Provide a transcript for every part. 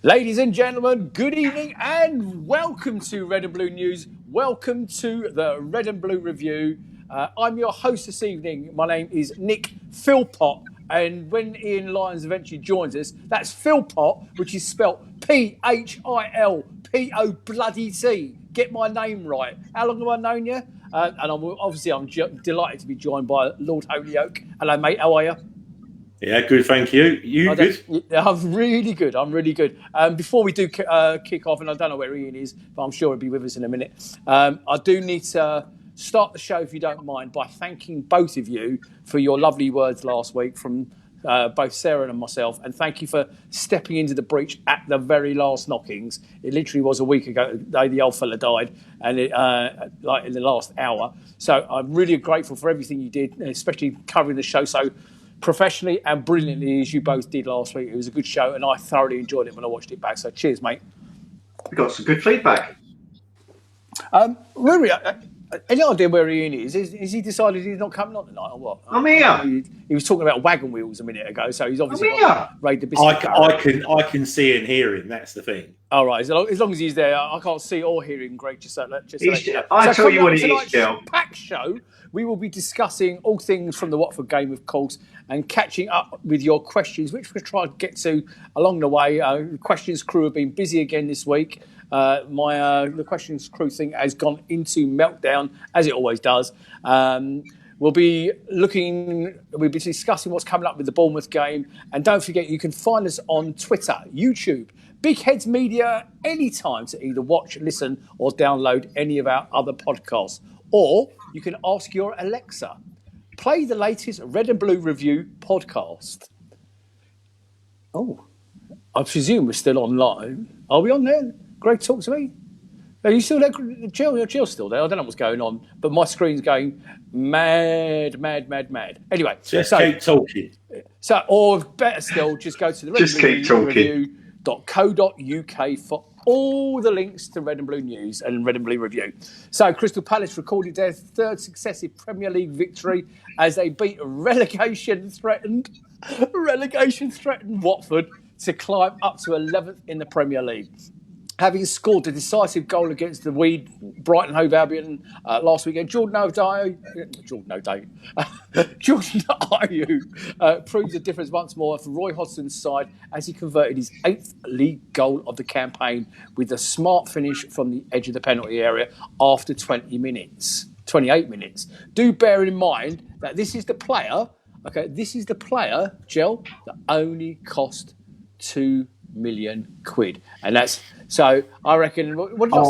Ladies and gentlemen, good evening and welcome to Red and Blue News. Welcome to the Red and Blue Review. I'm your host this evening. My name is Nick Philpott. And when Ian Lyons eventually joins us, that's Philpott, which is spelt Philpot. Get my name right. How long have I known you? And I'm delighted to be joined by Lord Holyoke. Hello, mate. How are you? Yeah, good, thank you. You good? I'm really good. Before we do kick off, and I don't know where Ian is, but I'm sure he'll be with us in a minute. I do need to start the show, if you don't mind, by thanking both of you for your lovely words last week from both Sarah and myself. And thank you for stepping into the breach at the very last knockings. It literally was a week ago, the day the old fella died, and like in the last hour. So I'm really grateful for everything you did, especially covering the show so professionally and brilliantly as you both did last week. It was a good show and I thoroughly enjoyed it when I watched it back. So cheers, mate. We got some good feedback. Any idea where Ian is? Is he decided he's not coming on tonight or what? I'm here. He was talking about wagon wheels a minute ago, so he's obviously raided the biscuit. I can see and hear him. That's the thing. All right, as long as he's there, I can't see or hear him. Great, I tell you what it is, Jel. Pack show. We will be discussing all things from the Watford game, of course, and catching up with your questions, which we'll try to get to along the way. The questions crew have been busy again this week. The questions crew thing has gone into meltdown, as it always does. We'll be discussing what's coming up with the Bournemouth game. And don't forget, you can find us on Twitter, YouTube, Big Heads Media, anytime to either watch, listen, or download any of our other podcasts. Or you can ask your Alexa, play the latest Red and Blue Review podcast. Oh, I presume we're still online. Are we on there? Greg, talk to me. Are you still there? Jill's still there. I don't know what's going on, but my screen's going mad. Anyway, just keep talking. So, or better still, just go to the redandbluereview.co.uk for all the links to Red and Blue News and Red and Blue Review. So, Crystal Palace recorded their third successive Premier League victory as they beat relegation-threatened Watford to climb up to 11th in the Premier League. Having scored a decisive goal against the Brighton Hove Albion last weekend, Jordan Ayew proves the difference once more for Roy Hodgson's side as he converted his 8th league goal of the campaign with a smart finish from the edge of the penalty area after 28 minutes. Do bear in mind that this is the player, Jel, that only cost £2 million. And that's... So I reckon, what did I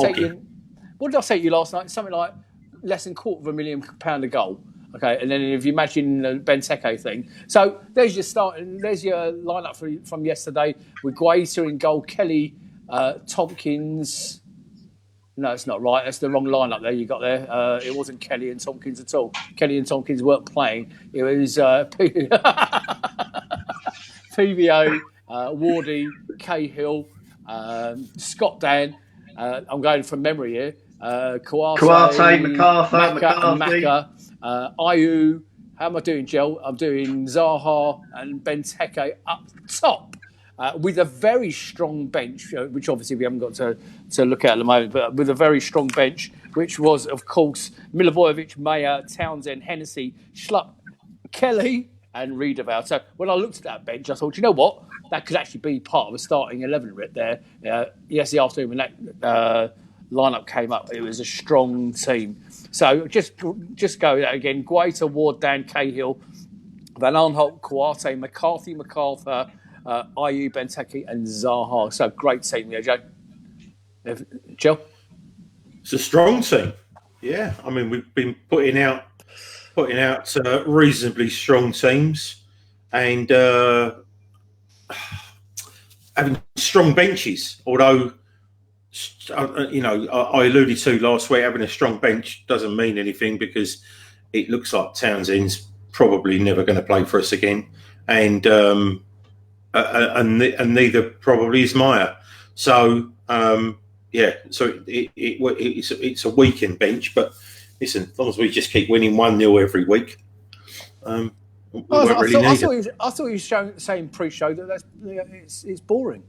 say to you last night? Something like less than £250,000 a goal. Okay, and then if you imagine the Benteke thing. So there's your start. There's your lineup from yesterday with Guaita in goal, Kelly, Tompkins. No, it's not right. That's the wrong lineup there you got there. It wasn't Kelly and Tompkins at all. Kelly and Tompkins weren't playing. It was PVO, Wardy, Cahill, Scott Dan. I'm going from memory here. Kouate, McCarthy. Maka, Ayew. How am I doing, Jel? I'm doing Zaha and Benteke up top with a very strong bench, which obviously we haven't got to look at the moment, but with a very strong bench, which was, of course, Milivojevic, Mayer, Townsend, Hennessy, Schlupp, Kelly, and Riedewald. So when I looked at that bench, I thought, you know what? That could actually be part of a starting 11 right there. Yesterday afternoon when that lineup came up, it was a strong team. So just go that again. Guaita, Ward, Dan, Cahill, Van Aanholt, Kouate, McCarthy, MacArthur, Ayew, Benteke, and Zaha. So great team there, Joe. Joe? It's a strong team. Yeah, I mean we've been putting out reasonably strong teams, and having strong benches. Although, I alluded to last week, having a strong bench doesn't mean anything because it looks like Townsend's probably never going to play for us again, and neither probably is Meyer. So it's a weakened bench, but listen, as long as we just keep winning 1-0 every week, I thought you were saying pre-show that it's boring.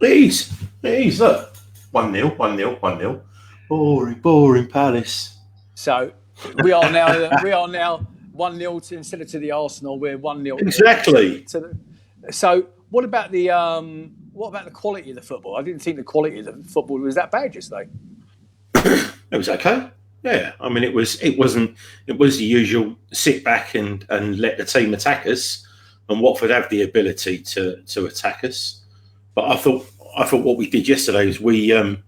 It is. Look, 1-0, 1-0, 1-0. Boring Palace. So we are now 1-0 instead of to the Arsenal. We're 1-0. Exactly. So what about the quality of the football? I didn't think the quality of the football was that bad yesterday. It was okay. Yeah, I mean, it was the usual sit back and let the team attack us, and Watford have the ability to attack us. But I thought what we did yesterday was we, when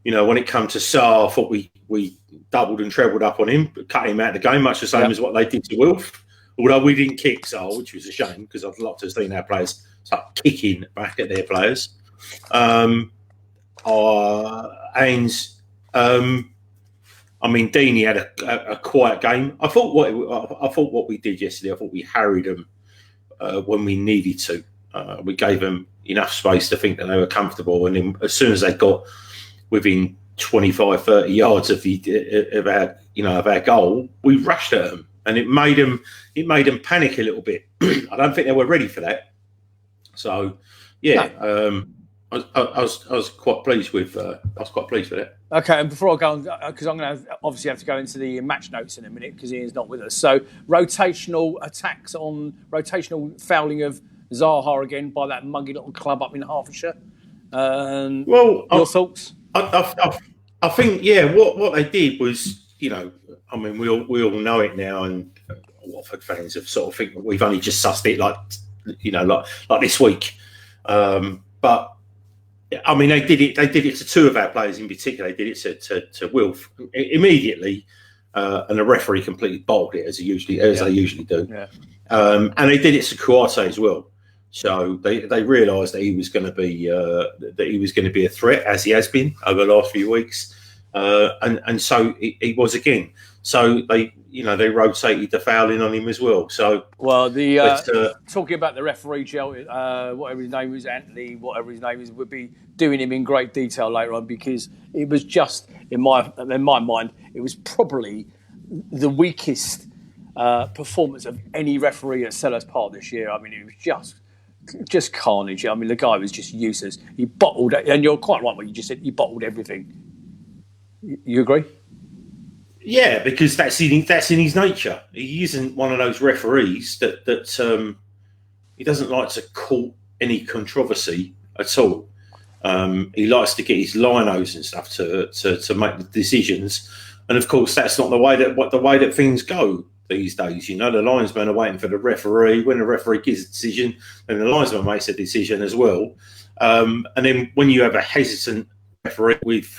it came to Sarr, I thought we doubled and trebled up on him, cut him out of the game, much the same as what they did to Wilf. Although we didn't kick Sarr, which was a shame because I'd like to have seen our players start kicking back at their players. Deeney had a quiet game. I thought what we did yesterday. I thought we harried them when we needed to. We gave them enough space to think that they were comfortable, and then as soon as they got within 25, 30 yards of our goal, we rushed at them, and it made them panic a little bit. I don't think they were ready for that. So, yeah. No. I was quite pleased with it. Okay, and before I go on, because I'm going to obviously have to go into the match notes in a minute because Ian's not with us. So rotational fouling of Zaha again by that muggy little club up in Hertfordshire. Your thoughts? I think what they did was, we all know it now, and Watford fans have sort of think that we've only just sussed it like this week, but. I mean, they did it to two of our players in particular. They did it to Wilf immediately, and the referee completely bowled it as they usually do. Yeah. And they did it to Kouyaté as well. So they realised that he was going to be a threat, as he has been over the last few weeks, and so he was again. So they rotated the fouling on him as well. So talking about the referee, Jel, whatever his name is, Anthony, whatever his name is, would be doing him in great detail later on because it was just in my mind, it was probably the weakest performance of any referee at Selhurst Park this year. I mean, it was just carnage. I mean, the guy was just useless. He bottled it, and you're quite right what you just said. He bottled everything. You agree? Yeah, because that's in his nature. He isn't one of those referees that he doesn't like to court any controversy at all. He likes to get his linos and stuff to make the decisions, and of course that's not the way that things go these days. The linesmen are waiting for the referee. When the referee gives a decision, then the linesman makes a decision as well. And then when you have a hesitant referee with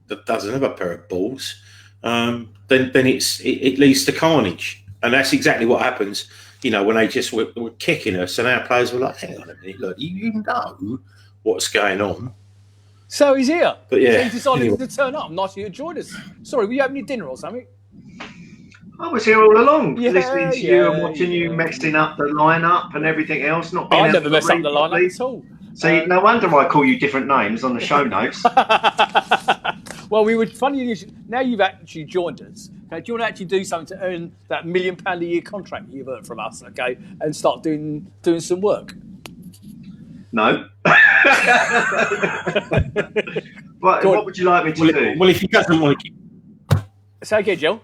that doesn't have a pair of balls, then it leads to carnage, and that's exactly what happens. When they just were kicking us, and our players were like, "Hang on a minute, look, you know what's going on." So he's here. But yeah, he decided to turn up. Nice you joined us. Sorry, were you having your dinner or something? I was here all along, listening to you and watching you messing up the lineup and everything else. I never mess up the lineup at all. See, no wonder I call you different names on the show notes. Well, we would funny. Now you've actually joined us. Okay, do you want to actually do something to earn that £1 million a year contract you've earned from us? Okay, and start doing some work. No. What would you like me to do? Well, if he doesn't want to keep... Say again, Jel.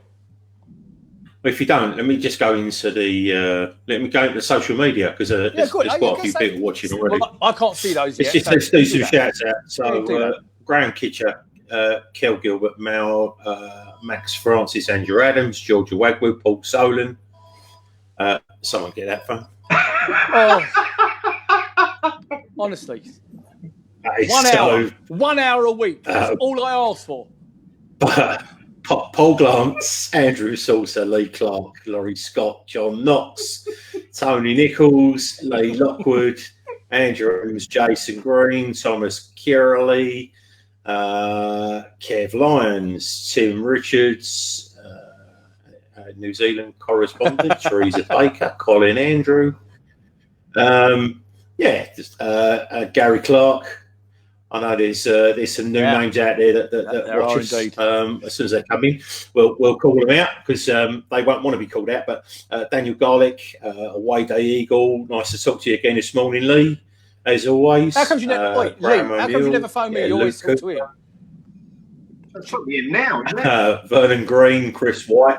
Well, if you don't, let me just go into the social media because there's quite a few people watching already. Well, I can't see those yet. Let's do some shouts out. So, Graham Kitcher, Kel Gilbert, Mal, Max Francis, Andrew Adams, Georgia Wagwood, Paul Solon. Someone get that phone. Honestly. 1 hour a week. That's all I asked for. Paul Glance, Andrew Saucer, Lee Clark, Laurie Scott, John Knox, Tony Nichols, Lee Lockwood, Andrew Adams, Jason Green, Thomas Kierley, Kev Lyons, Tim Richards, New Zealand correspondent, Teresa Baker, Colin Andrew, Gary Clark, I know there's some new names out there that watch us. As soon as they come in, we'll call them out because they won't want to be called out. But Daniel Garlick, Wade Eagle, nice to talk to you again this morning, Lee. As always. How come you never, Lee? How come you never phone me? You always talk to him. That's probably him now, isn't it? Vernon Green, Chris White.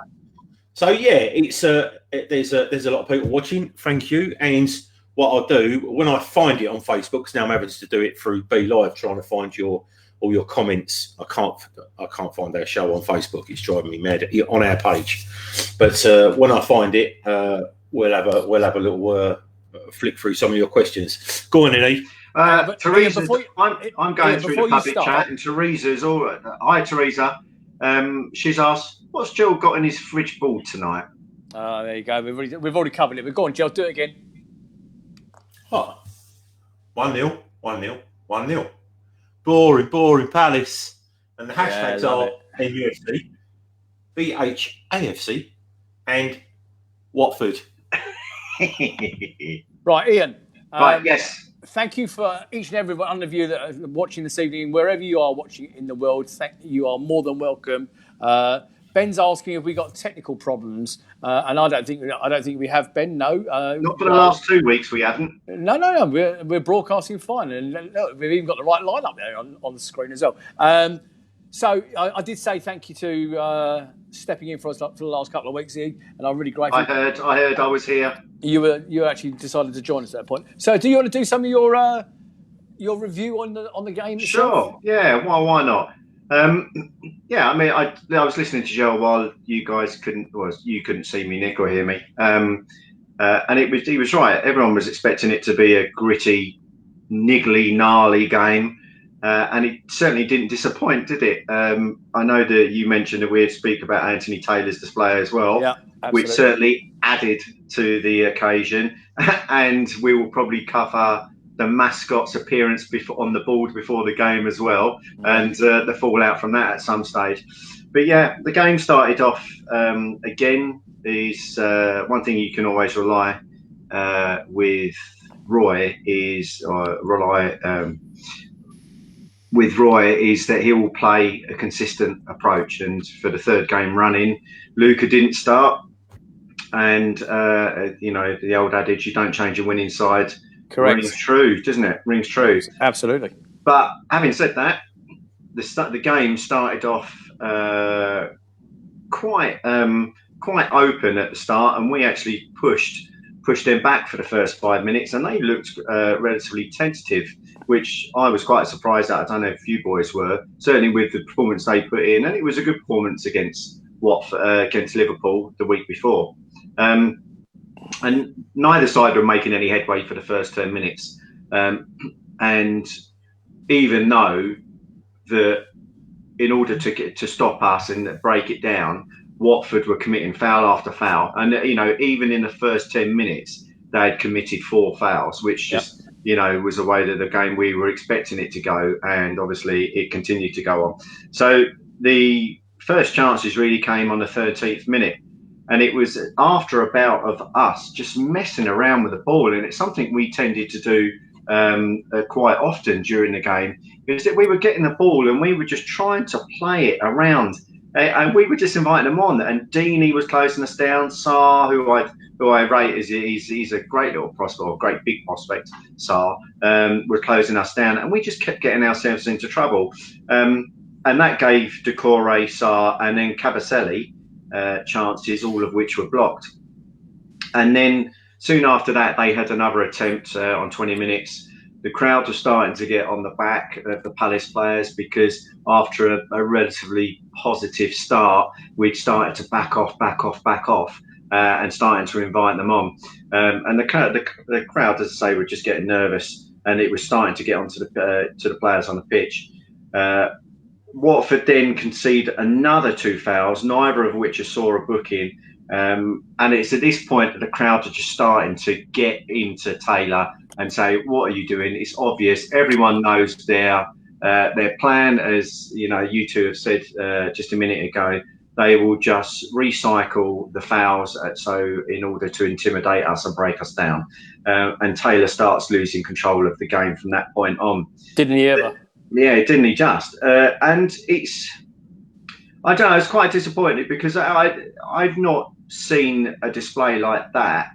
So yeah, it's there's a lot of people watching. Thank you. And what I'll do when I find it on Facebook, because now I'm having to do it through Be Live, trying to find all your comments. I can't find our show on Facebook. It's driving me mad on our page. But when I find it, we'll have a little flick through some of your questions. Go on, Eddie. Teresa, I'm going through the public chat, and Teresa's all right. Hi, Teresa. She's asked, "What's Jel got in his fridge board tonight?" There you go. We've already covered it. But go on, Jel, do it again. Oh, 1-0, 1-0, 1-0. Boring Palace. And the hashtags are NUFC, BHAFC, and Watford. Right, Ian. Right, yes. Thank you for each and every one of you that are watching this evening, wherever you are watching in the world. You are more than welcome. Ben's asking if we got technical problems, and I don't think we have, Ben. No, not for the last 2 weeks. We haven't. No. We're broadcasting fine, and look, we've even got the right lineup there on the screen as well. So I did say thank you to stepping in for us for the last couple of weeks, Ian, and I'm really grateful. I heard I was here. You actually decided to join us at that point. So do you want to do some of your review on the game itself? Sure. Yeah. Well, why not? Yeah. I mean, I was listening to Jel while you guys couldn't see me, Nick, or hear me. And he was right. Everyone was expecting it to be a gritty, niggly, gnarly game. And it certainly didn't disappoint, did it? I know that you mentioned that we'd speak about Anthony Taylor's display as well, which certainly added to the occasion. And we will probably cover the mascot's appearance on the board before the game as well, and the fallout from that at some stage. But yeah, the game started off again. Is one thing you can always rely with Roy is that he will play a consistent approach. And for the third game running, Luca didn't start. And, the old adage, you don't change a winning side. Correct. Rings true, doesn't it? Rings true. Absolutely. But having said that, the game started off quite open at the start. And we actually pushed them back for the first 5 minutes. And they looked relatively tentative, which I was quite surprised at. I don't know if you boys were, certainly with the performance they put in. And it was a good performance against Liverpool the week before. And neither side were making any headway for the first 10 minutes. And even though that in order to stop us and break it down, Watford were committing foul after foul. And, even in the first 10 minutes, they had committed 4 fouls, which just... was the way that the game we were expecting it to go, and obviously it continued to go on. So the first chances really came on the 13th minute, and it was after a bout of us just messing around with the ball, and it's something we tended to do quite often during the game, is that we were getting the ball and we were just trying to play it around, and we were just inviting them on. And Deeney was closing us down. Sarr, who I rate as he's a great little prospect, a great big prospect. Sarr were closing us down, and we just kept getting ourselves into trouble. And that gave Decore, Sarr, and then Cabaselli chances, all of which were blocked. And then soon after that, they had another attempt on 20 minutes. The crowd was starting to get on the back of the Palace players, because after a relatively positive start, we'd started to back off, and starting to invite them on. And the crowd, as I say, were just getting nervous, and it was starting to get onto to the players on the pitch. Watford then conceded another 2 fouls, neither of which saw a booking. And it's at this point that the crowd are just starting to get into Taylor and say, "What are you doing? It's obvious. Everyone knows their plan." As you two have said just a minute ago, they will just recycle the fouls so in order to intimidate us and break us down. And Taylor starts losing control of the game from that point on. Didn't he ever? Yeah, didn't he just? And I don't know, it's quite disappointing because I've not seen a display like that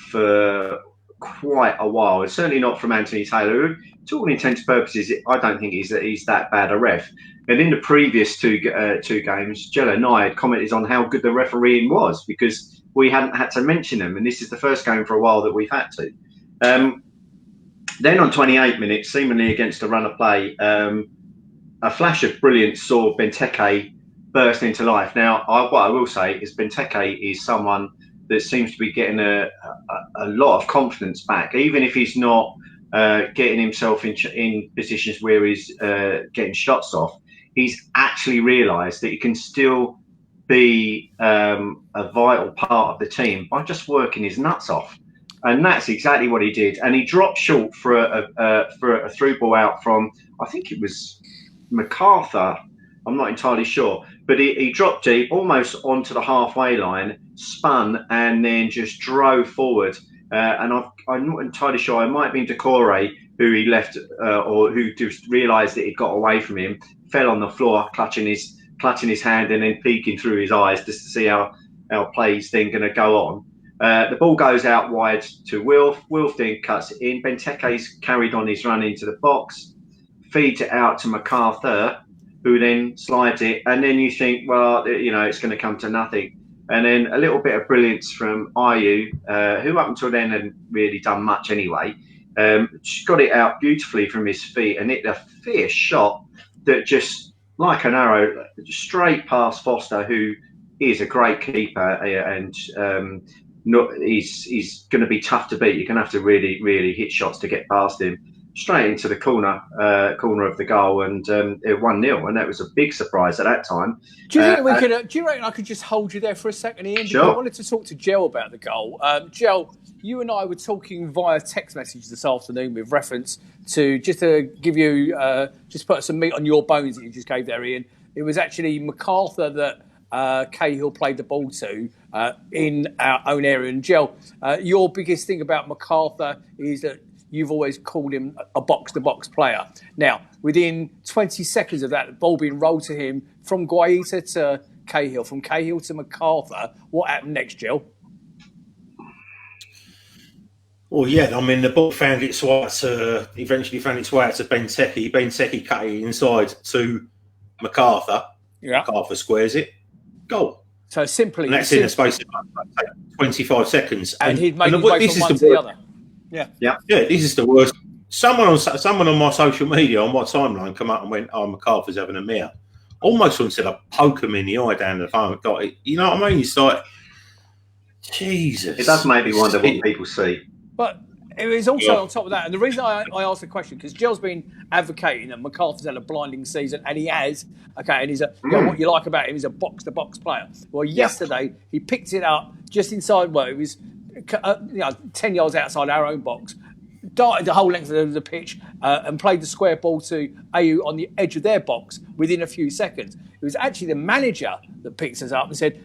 for quite a while. It's certainly not from Anthony Taylor, who, to all intents and purposes, I don't think he's that bad a ref. And in the previous two games, Jel and I had commented on how good the refereeing was because we hadn't had to mention them, and this is the first game for a while that we've had to. Then on 28 minutes, seemingly against a run of play, a flash of brilliance saw Benteke burst into life. Now, what I will say is Benteke is someone that seems to be getting a lot of confidence back, even if he's not getting himself in positions where he's getting shots off. He's actually realised that he can still be a vital part of the team by just working his nuts off. And that's exactly what he did. And he dropped short for a through ball out from, I think it was MacArthur. I'm not entirely sure. But he dropped deep, almost onto the halfway line, spun, and then just drove forward. And I'm not entirely sure. It might have been Decore who he left, or who just realised that he'd got away from him, fell on the floor, clutching his hand and then peeking through his eyes just to see how play's then going to go on. The ball goes out wide to Wilf. Wilf then cuts it in. Benteke's carried on his run into the box, feeds it out to MacArthur, who then slides it. And then you think, well, it's going to come to nothing. And then a little bit of brilliance from Ayew, who up until then hadn't really done much anyway. She got it out beautifully from his feet and hit a fierce shot that just, like an arrow, straight past Foster, who is a great keeper and he's going to be tough to beat. You're going to have to really, really hit shots to get past him. Straight into the corner of the goal, and 1-0, and that was a big surprise at that time. Do you think we could? Do you reckon I could just hold you there for a second, Ian? Sure. I wanted to talk to Jel about the goal. Jel, you and I were talking via text message this afternoon with reference to, just to give you, just put some meat on your bones that you just gave there, Ian. It was actually MacArthur that Cahill played the ball to in our own area. And Jel, your biggest thing about MacArthur is that you've always called him a box-to-box player. Now, within 20 seconds of that, the ball being rolled to him from Guaita to Cahill, from Cahill to MacArthur, what happened next, Jill? Well, yeah, I mean, the ball eventually found its way out to Benteke. Benteke cut it inside to MacArthur. Yeah. MacArthur squares it. Goal. So simply... And that's in a space of 25 seconds. And he'd made his way from one to the other. Yeah. This is the worst. Someone on my social media, on my timeline, come up and went, "Oh, MacArthur's having a mare." Almost wanted to poke him in the eye down the phone. Got it. You know what I mean? It's like, Jesus. It does make me wonder what people see. But it was also on top of that, and the reason I asked the question, because Jill's been advocating that MacArthur's had a blinding season, and he has. Okay, and he's what you like about him is a box-to-box player. Well, yesterday he picked it up just inside. Well, it was 10 yards outside our own box, darted the whole length of the pitch and played the square ball to Ayew on the edge of their box within a few seconds. It was actually the manager that picked us up and said,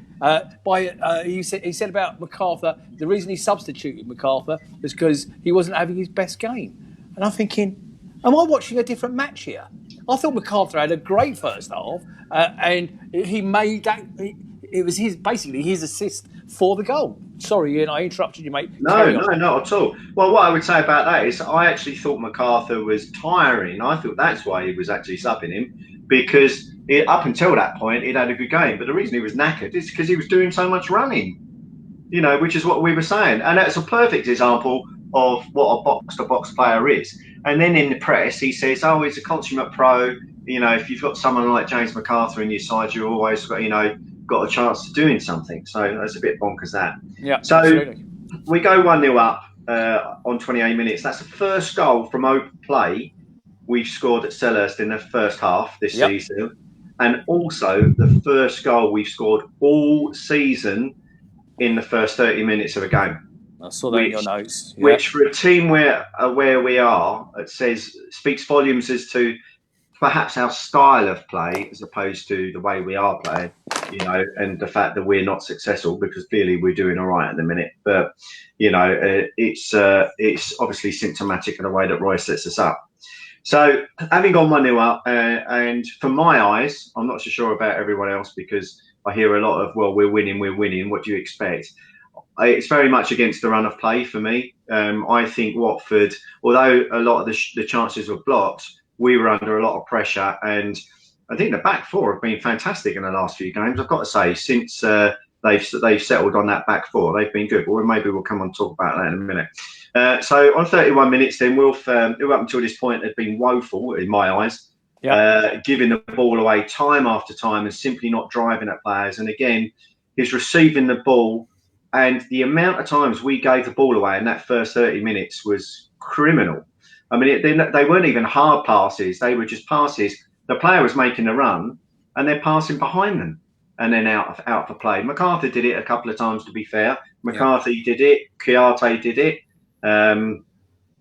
he said about MacArthur, the reason he substituted MacArthur was because he wasn't having his best game. And I'm thinking, am I watching a different match here? I thought MacArthur had a great first half, and he made that. It was basically his assist for the goal. Sorry, Ian, I interrupted you, mate. No, not at all. Well, what I would say about that is I actually thought MacArthur was tiring. I thought that's why he was actually subbing him, because up until that point, he'd had a good game. But the reason he was knackered is because he was doing so much running, which is what we were saying. And that's a perfect example of what a box-to-box player is. And then in the press, he says, oh, he's a consummate pro. If you've got someone like James MacArthur in your side, you've always got a chance to doing something. So that's a bit bonkers, that. Yeah. So absolutely. We go 1-0 up on 28 minutes. That's the first goal from open play we've scored at Selhurst in the first half this season. And also the first goal we've scored all season in the first 30 minutes of a game. I saw that in your notes. Yeah. Which for a team where we are, speaks volumes as to perhaps our style of play as opposed to the way we are playing, and the fact that we're not successful, because clearly we're doing all right at the minute. But, it's obviously symptomatic of the way that Roy sets us up. So having gone 1-0 up, and from my eyes, I'm not so sure about everyone else because I hear a lot of, well, we're winning. What do you expect? It's very much against the run of play for me. I think Watford, although a lot of the chances were blocked, we were under a lot of pressure. And I think the back four have been fantastic in the last few games. I've got to say, since they've settled on that back four, they've been good. But maybe we'll come on and talk about that in a minute. So on 31 minutes, then Wilf, who up until this point had been woeful in my eyes, giving the ball away time after time and simply not driving at players. And again, he's receiving the ball. And the amount of times we gave the ball away in that first 30 minutes was criminal. I mean, they weren't even hard passes. They were just passes. The player was making the run and they're passing behind them and then out for play. McCarthy did it a couple of times, to be fair. McCarthy did it. Kouyaté did it.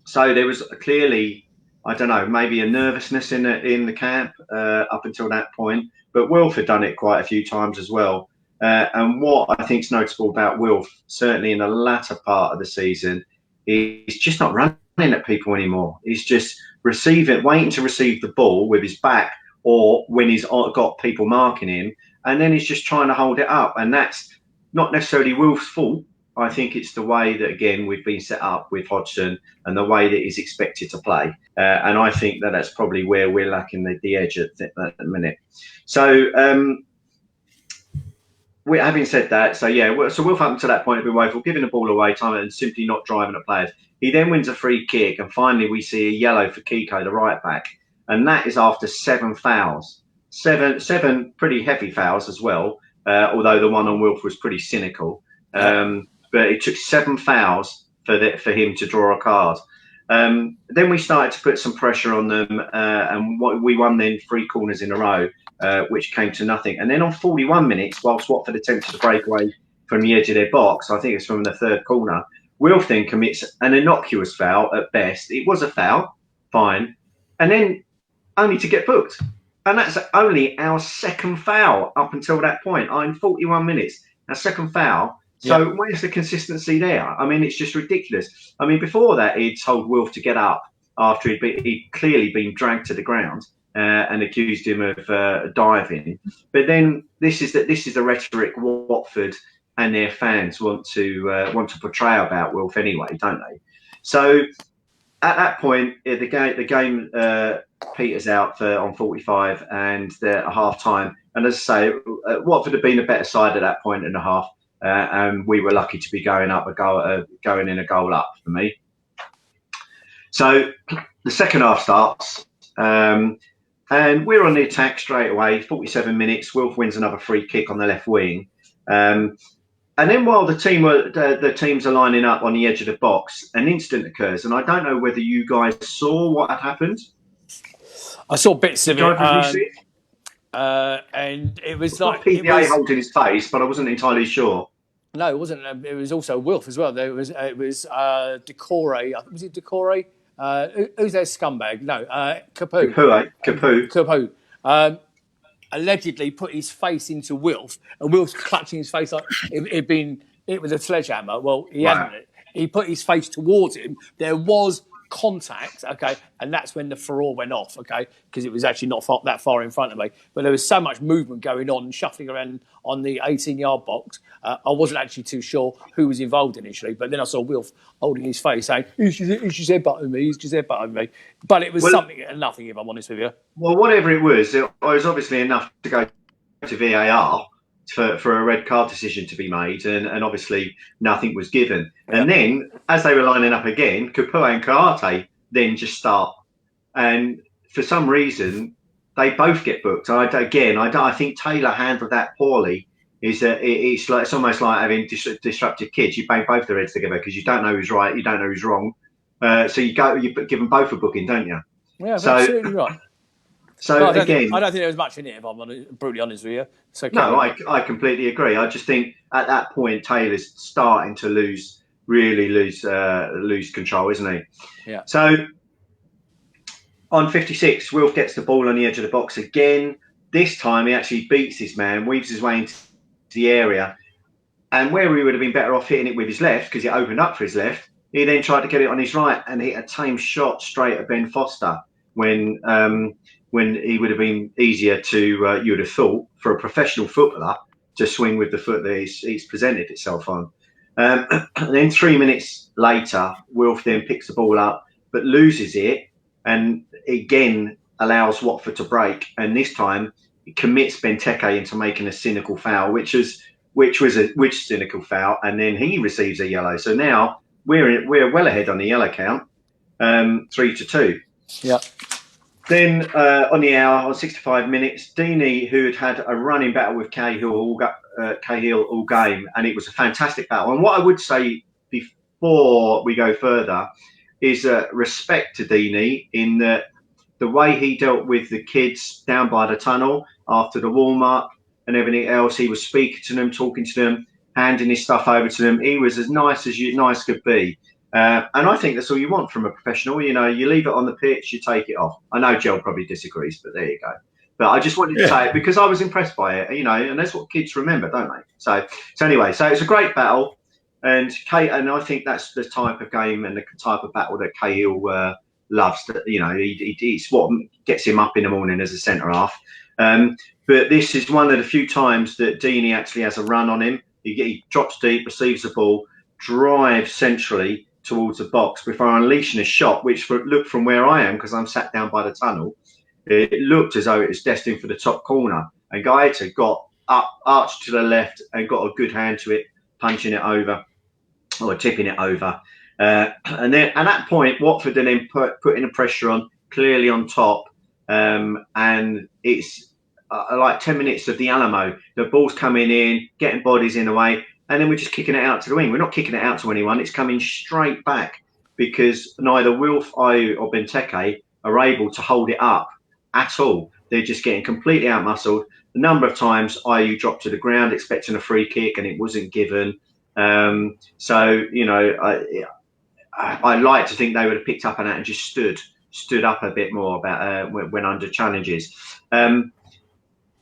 So there was clearly, I don't know, maybe a nervousness in the camp up until that point. But Wilf had done it quite a few times as well. And what I think is notable about Wilf, certainly in the latter part of the season, he's just not running at people anymore. He's just waiting to receive the ball with his back or when he's got people marking him. And then he's just trying to hold it up. And that's not necessarily Wilf's fault. I think it's the way that, again, we've been set up with Hodgson and the way that he's expected to play. And I think that's probably where we're lacking the edge at the minute. So, having said that, so Wilf up to that point had been woeful, giving the ball away time and simply not driving at players. He then wins a free kick, and finally we see a yellow for Kiko, the right back, and that is after 7 fouls, seven pretty heavy fouls as well. Although the one on Wilf was pretty cynical, but it took 7 fouls for him to draw a card. Then we started to put some pressure on them, and we won then 3 corners in a row. Which came to nothing. And then on 41 minutes, whilst Watford attempted to break away from the edge of their box, I think it's from the 3rd corner, Wilf then commits an innocuous foul at best. It was a foul, fine. And then only to get booked. And that's only our 2nd foul up until that point. In 41 minutes, our 2nd foul. So where's the consistency there? I mean, it's just ridiculous. I mean, before that, he'd told Wilf to get up after he'd clearly been dragged to the ground. And accused him of diving, but then this is the rhetoric Watford and their fans want to portray about Wilf anyway, don't they? So at that point, the game peters out on 45, and they're at half time. And as I say, Watford had been a better side at that point in the half, and we were lucky to be going in a goal up for me. So the second half starts. And we're on the attack straight away. 47 minutes, Wilf wins another free kick on the left wing. And then while the teams are lining up on the edge of the box, an incident occurs. And I don't know whether you guys saw what had happened. I saw bits of it. And it was like PPA holding his face, but I wasn't entirely sure. No, it wasn't. It was also Wilf as well. It was Decore. Was it Decore? Who's their scumbag? No, Capu. Allegedly put his face into Wilf, and Wilf's clutching his face like it'd been hit with a sledgehammer. Well, he hadn't. He put his face towards him. There was contact, okay, and that's when the furore went off, okay, because it was actually not that far in front of me. But there was so much movement going on, shuffling around on the 18-yard box. I wasn't actually too sure who was involved initially, but then I saw Wilf holding his face saying, he's just headbutting me. But it was something and nothing, if I'm honest with you. Well, whatever it was obviously enough to go to VAR for a red card decision to be made, and obviously nothing was given. Yeah. And then, as they were lining up again, Capu and Kouyaté then just start. And for some reason, they both get booked. I think Taylor handled that poorly. It's almost like having disruptive kids. You bang both their heads together because you don't know who's right, you don't know who's wrong. So you give them both a booking, don't you? Yeah, that's absolutely right. So I don't think there was much in it, if I'm brutally honest with you. So no, I completely agree. I just think at that point Taylor's starting to lose control, isn't he? Yeah. So on 56, Wilf gets the ball on the edge of the box again. This time he actually beats his man, weaves his way into the area, and where he would have been better off hitting it with his left because it opened up for his left, he then tried to get it on his right and hit a tame shot straight at Ben Foster. when he would have been easier to, you would have thought, for a professional footballer to swing with the foot that he's presented itself on. And then 3 minutes later, Wilf then picks the ball up, but loses it, and again allows Watford to break. And this time, he commits Benteke into making a cynical foul, which cynical foul, and then he receives a yellow. So now we're well ahead on the yellow count, 3-2. Yeah. Then on the hour, on 65 minutes, Deeney, who had a running battle with Cahill all game, and it was a fantastic battle. And what I would say before we go further is respect to Deeney in the way he dealt with the kids down by the tunnel after the warm-up and everything else. He was speaking to them, talking to them, handing his stuff over to them. He was as nice as nice could be. And I think that's all you want from a professional. You know, you leave it on the pitch, you take it off. I know Jel probably disagrees, but there you go. But I just wanted to say it because I was impressed by it, you know, and that's what kids remember, don't they? So anyway, so it's a great battle. And I think that's the type of game and the type of battle that Cahill loves. That, you know, it's what gets him up in the morning as a centre half. But this is one of the few times that Deeney actually has a run on him. He drops deep, receives the ball, drives centrally towards the box before unleashing a shot, which looked from where I am, because I'm sat down by the tunnel, it looked as though it was destined for the top corner. And Gaeta got up, arched to the left, and got a good hand to it, punching it over or tipping it over. And then at that point, Watford then putting the pressure on, clearly on top. And it's like 10 minutes of the Alamo. The ball's coming in, getting bodies in the way. And then we're just kicking it out to the wing. We're not kicking it out to anyone. It's coming straight back because neither Wilf, Ayew or Benteke are able to hold it up at all. They're just getting completely out-muscled. The number of times Ayew dropped to the ground expecting a free kick and it wasn't given. So, you know, I like to think they would have picked up on that and just stood up a bit more about when under challenges.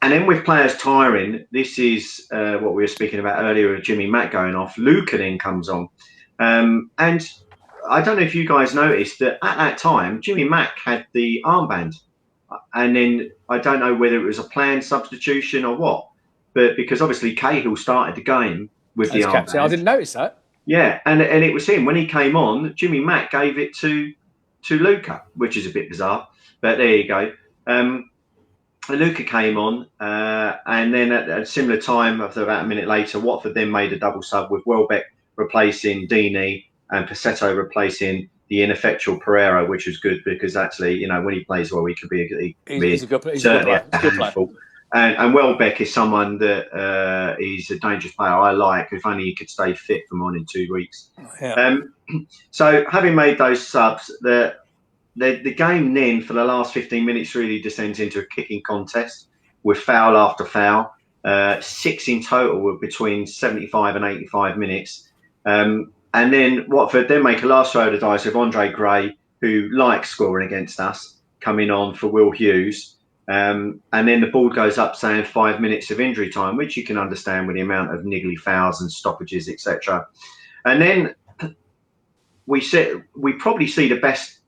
And then with players tiring, this is what we were speaking about earlier with Jimmy Mack going off. Luca then comes on. And I don't know if you guys noticed that at that time, Jimmy Mack had the armband. And then I don't know whether it was a planned substitution or what. But because obviously Cahill started the game with the armband. Captain. I didn't notice that. Yeah, and it was him. When he came on, Jimmy Mack gave it to Luca, which is a bit bizarre. But there you go. Luca came on, and then at a similar time, after about a minute later, Watford then made a double sub with Welbeck replacing Deeney and Passetto replacing the ineffectual Pereira, which was good because actually, you know, when he plays well, he could be he's a good player. And Welbeck is someone that he's a dangerous player. I like. If only he could stay fit for more than 2 weeks. Yeah. So having made those subs, the game then for the last 15 minutes really descends into a kicking contest with foul after foul, 6 in total between 75 and 85 minutes. And then Watford then make a last throw of the dice with Andre Gray, who likes scoring against us, coming on for Will Hughes. And then the board goes up saying 5 minutes of injury time, which you can understand with the amount of niggly fouls and stoppages, etc. And then we probably see the best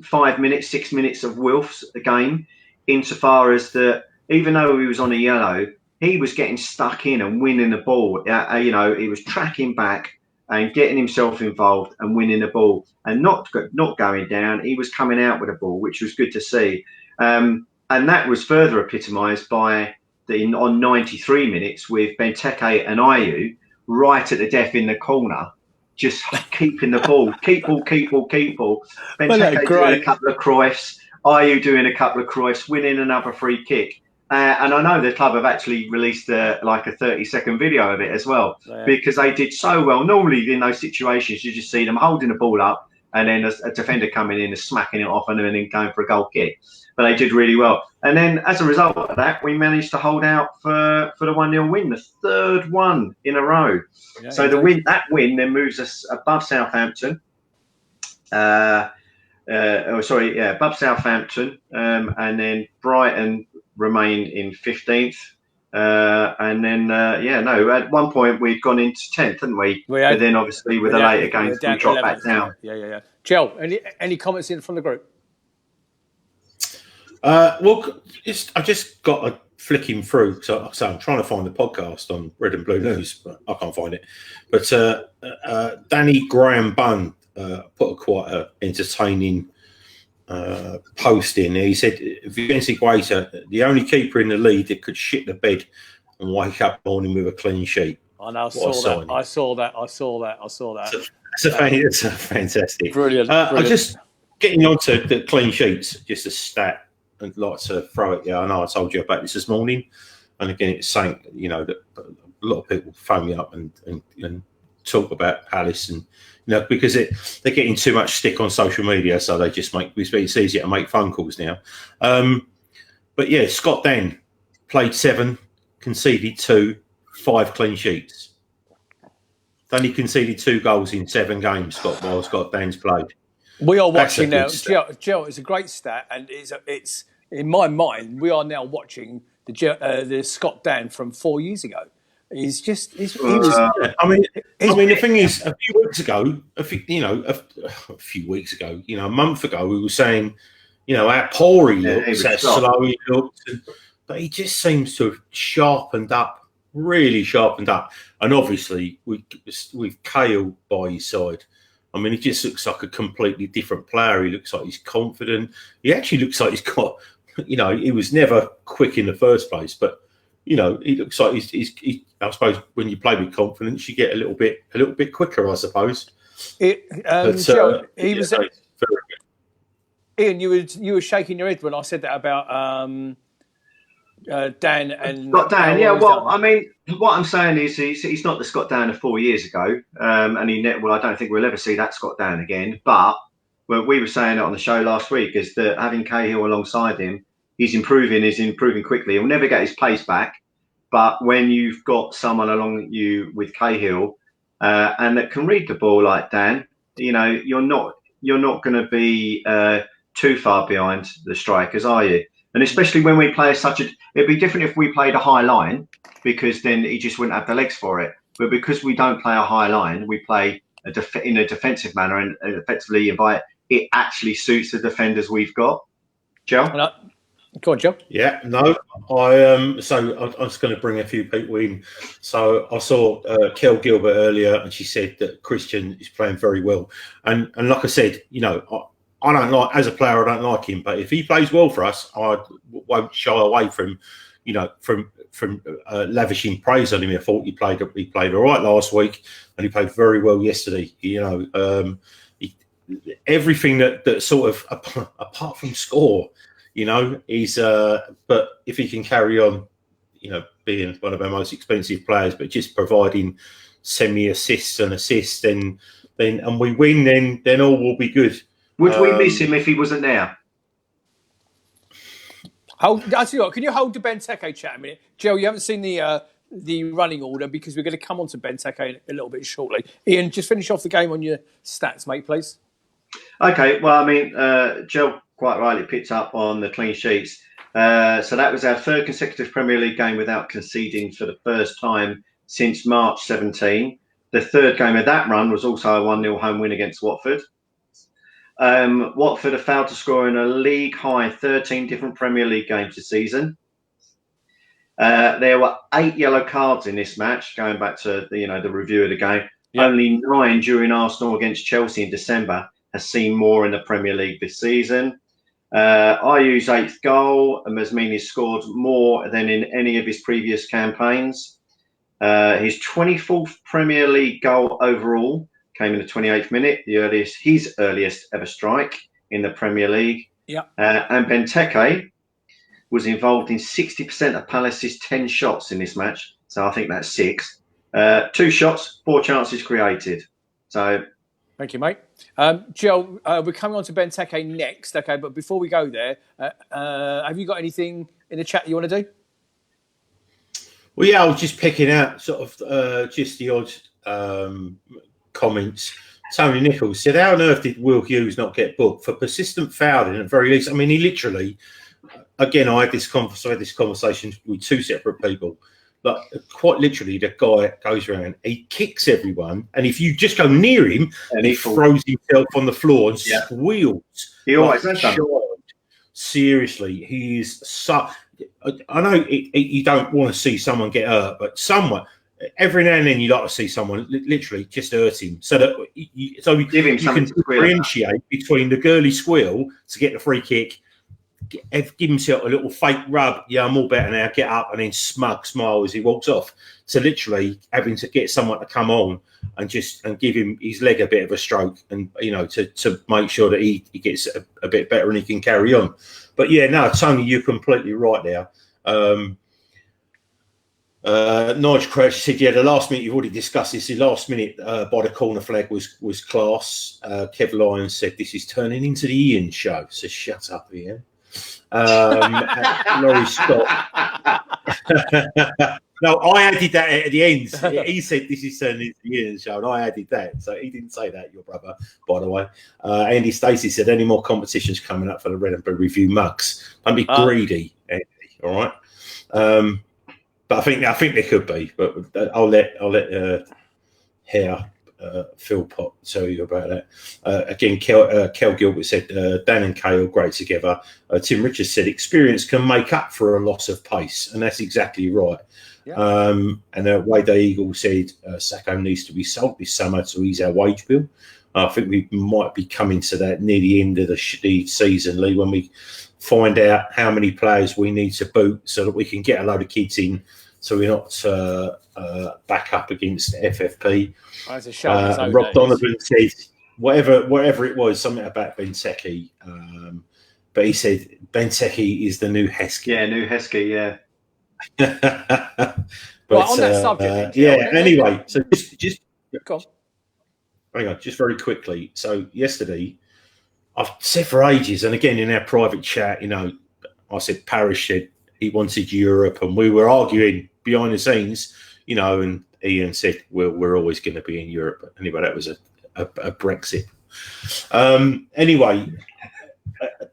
5 minutes, 6 minutes of Wilf's game, insofar as that even though he was on a yellow, he was getting stuck in and winning the ball. You know, he was tracking back and getting himself involved and winning the ball and not going down. He was coming out with the ball, which was good to see. And that was further epitomised by on 93 minutes with Benteke and Ayew right at the death in the corner, just keeping the ball, keep ball. Benteke doing a couple of Cruyffs, Ayew doing a couple of Cruyffs, winning another free kick. And I know the club have actually released a 30-second video of it as well, because they did so well. Normally in those situations, you just see them holding the ball up and then a defender coming in and smacking it off and then going for a goal kick. But they did really well. And then as a result of that, we managed to hold out for the 1-0 win, the third one in a row. Yeah, so that win then moves us above Southampton. Above Southampton. And then Brighton remain in 15th. And then, at one point we'd gone into 10th, hadn't we? But then obviously with the later games, we dropped back down. Yeah. Jel, any comments in from the group? I just got a flicking through. So I'm trying to find the podcast on Red and Blue News, but I can't find it. But Danny Graham Bunn put a quite entertaining post in. He said, Vinci Guaita, the only keeper in the league that could shit the bed and wake up morning with a clean sheet. I know. I saw that. It's a fantastic. Brilliant. I just getting on to the clean sheets, just a stat I'd like to throw at you. I know I told you about this morning, and again, it's saying, that a lot of people phone me up and talk about Palace, and because they're getting too much stick on social media, so they just it's easier to make phone calls now. But yeah, Scott Dan played 7, conceded 2, 5 clean sheets. Only conceded 2 goals in 7 games, while Scott Dan's played. We are watching now. Jel, it's a great stat, and it's in my mind. We are now watching the Scott Dan from 4 years ago. The thing is, a few weeks ago, a month ago, we were saying, how poor he looks, how slow he looks, but he just seems to have really sharpened up. And obviously, with Cahill by his side, he just looks like a completely different player. He looks like he's confident. He actually looks like he's got, he was never quick in the first place, but he looks like he's I suppose when you play with confidence, you get a little bit quicker, I suppose. Joe, Ian, you were shaking your head when I said that about Dan and Scott Dan. Yeah, well, what I'm saying is he's not the Scott Dan of 4 years ago, and I don't think we'll ever see that Scott Dan again. But we were saying it on the show last week, is that having Cahill alongside him, he's improving quickly. He'll never get his pace back, but when you've got someone along you with Cahill and that can read the ball like Dan, you're not going to be too far behind the strikers, are you? And especially when we play it'd be different if we played a high line, because then he just wouldn't have the legs for it. But because we don't play a high line, we play in a defensive manner, and effectively it actually suits the defenders we've got. Jel? Go on, Jel. Yeah, no, I'm just going to bring a few people in. So I saw Kel Gilbert earlier, and she said that Christian is playing very well. And like I said, I don't like, as a player, I don't like him, but if he plays well for us, I won't shy away from lavishing praise on him. I thought he played all right last week, and he played very well yesterday. Everything that sort of apart from score, he's. But if he can carry on, being one of our most expensive players, but just providing semi-assists and assists, then and we win, then all will be good. Would we miss him if he wasn't there? I'll tell you what, can you hold the Benteke chat a minute? Joe, you haven't seen the running order, because we're going to come on to Benteke a little bit shortly. Ian, just finish off the game on your stats, mate, please. Okay, well, Joe quite rightly picked up on the clean sheets. So that was our 3rd consecutive Premier League game without conceding for the first time since March 17. The 3rd game of that run was also a 1-0 home win against Watford. Watford have failed to score in a league-high 13 different Premier League games this season. There were 8 yellow cards in this match, going back to the review of the game. Yeah. Only 9 during Arsenal against Chelsea in December has seen more in the Premier League this season. Ayew's 8th goal has mean he's scored more than in any of his previous campaigns. His 24th Premier League goal overall came in the 28th minute, his earliest ever strike in the Premier League. Yeah. And Benteke was involved in 60% of Palace's 10 shots in this match. So I think that's 6. 2 shots, 4 chances created. So, thank you, mate. Joe, we're coming on to Benteke next, okay? But before we go there, have you got anything in the chat you want to do? Well, yeah, I was just picking out sort of just the odd comments. Tony Nichols said, how on earth did Will Hughes not get booked for persistent fouling at the very least? He literally, again, I had this conversation with 2 separate people. Like, quite literally, the guy goes around, he kicks everyone, and if you just go near him, and he throws himself on the floor and squeals. He always does that. seriously, he is so. I know you don't want to see someone get hurt, but every now and then you like to see someone literally just hurt him, so that you can differentiate between the girly squeal to get the free kick, give himself a little fake rub. Yeah, I'm all better now. Get up, and then smile as he walks off. So literally having to get someone to come on and give him his leg a bit of a stroke, and to make sure that he gets a bit better and he can carry on. But yeah, no, Tony, you're completely right there. Nigel Crouch said, yeah, the last minute, you've already discussed this, the last minute by the corner flag was class. Kev Lyons said, this is turning into the Ian show. So shut up, Ian. Laurie Scott. No, I added that at the end. He said this is turning into the Ian show, and I added that. So he didn't say that, your brother, by the way. Andy Stacey said, any more competitions coming up for the Red and Blue Review mugs? Don't be greedy, Andy, all right? But I think there could be, but I'll let Phil Pott tell you about that. Again, Kel Gilbert said Dan and Kale great together. Tim Richards said experience can make up for a loss of pace, and that's exactly right. Yeah. And Wade Eagle said Sacco needs to be sold this summer to ease our wage bill. I think we might be coming to that near the end of the season, Lee, when we find out how many players we need to boot so that we can get a load of kids in, so we're not back up against FFP. That's a shame. Rob Donovan said whatever it was, something about Benteke. But he said Benteke is the new Heskey. Yeah, new Heskey, yeah. But on that subject, anyway, so just go on. Hang on, just very quickly. So yesterday, I've said for ages, and again in our private chat, I said Parish said he wanted Europe, and we were arguing behind the scenes, and Ian said we're always going to be in Europe. Anyway, that was a Brexit. Anyway,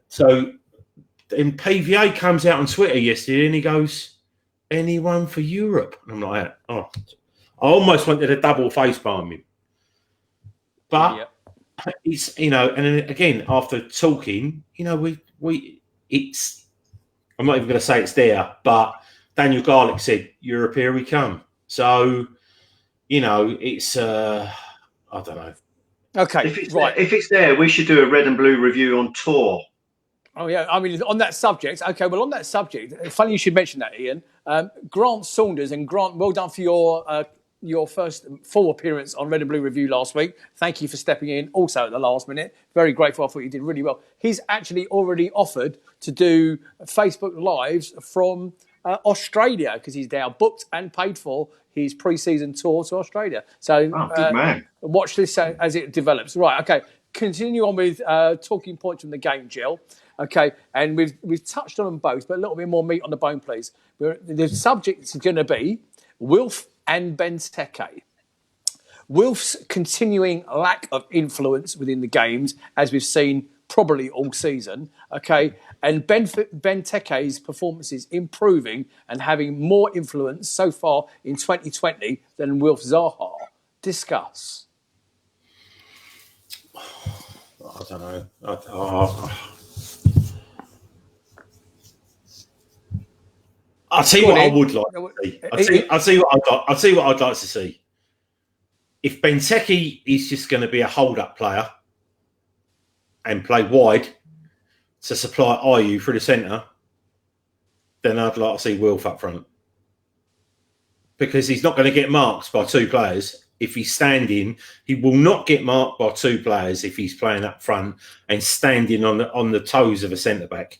so then PVA comes out on Twitter yesterday, and he goes, "Anyone for Europe?" And I'm like, "Oh." I almost wanted to double face palm him. But it's and then again after talking, it's I'm not even going to say it's there, but Daniel Garlick said Europe, here we come. So it's I don't know. Okay, if it's there, we should do a Red and Blue review on tour. Oh yeah, I mean on that subject. Okay, well on that subject, funny you should mention that, Ian. Grant Saunders, and Grant, well done for your first full appearance on Red and Blue Review last week. Thank you for stepping in also at the last minute. Very grateful. I thought you did really well. He's actually already offered to do Facebook Lives from Australia, because he's now booked and paid for his pre-season tour to Australia. So good man. Watch this as it develops. Right, okay. Continue on with talking points from the game, Jel. Okay, and we've touched on them both, but a little bit more meat on the bone, please. The subject is going to be Wilf and Benteke. Wilf's continuing lack of influence within the games, as we've seen probably all season, okay, and Benteke's performances improving and having more influence so far in 2020 than Wilf Zaha. Discuss. I don't know. I'll tell you what I would like to see. I'll tell you what I'd like to see. If Benteke is just going to be a hold-up player and play wide to supply Ayew through the centre, then I'd like to see Wilf up front. Because he's not going to get marked by two players. If he's standing, he will not get marked by two players if he's playing up front and standing on the toes of a centre-back.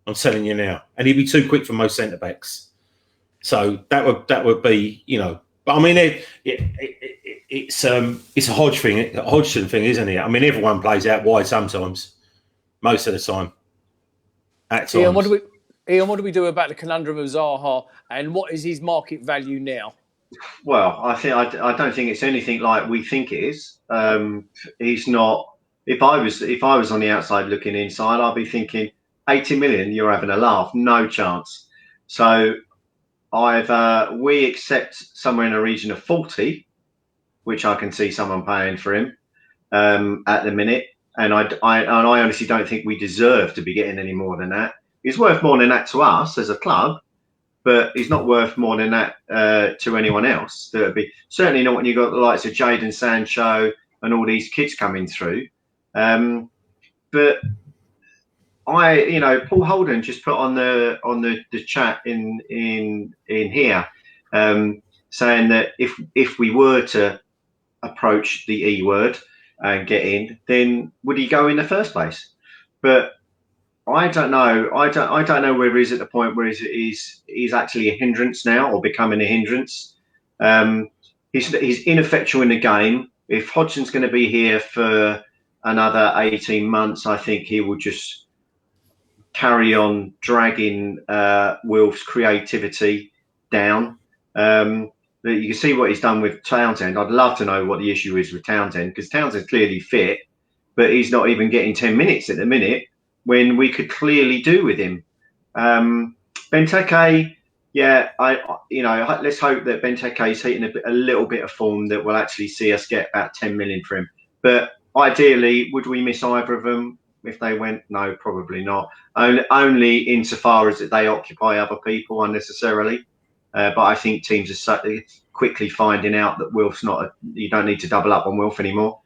I'm telling you now. And he'd be too quick for most centre-backs. So that would be, But I mean, it's a Hodgson thing, isn't it? I mean, everyone plays out wide sometimes, most of the time. At times. Ian, what do we do about the conundrum of Zaha, and what is his market value now? Well, I don't think it's anything like we think it is. He's not. If I was on the outside looking inside, I'd be thinking 80 million. You're having a laugh. No chance. So we accept somewhere in a region of 40, which I can see someone paying for him at the minute. and I honestly don't think we deserve to be getting any more than that. He's worth more than that to us as a club, but he's not worth more than that to anyone else. That would be certainly not when you've got the likes of Jadon Sancho and all these kids coming through. But Paul Holden just put on the chat in here, saying that if we were to approach the E word and get in, then would he go in the first place? But I don't know. I don't know whether he's at the point where he's actually a hindrance now or becoming a hindrance. He's ineffectual in the game. If Hodgson's going to be here for another 18 months, I think he will just carry on dragging Wilf's creativity down. You can see what he's done with Townsend. I'd love to know what the issue is with Townsend, because Townsend's clearly fit, but he's not even getting 10 minutes at the minute when we could clearly do with him. Benteke, let's hope that Benteke is hitting a little bit of form that will actually see us get about 10 million for him. But ideally, would we miss either of them if they went? No, probably not. Only insofar as that they occupy other people unnecessarily. But I think teams are quickly finding out that Wilf's you don't need to double up on Wilf anymore.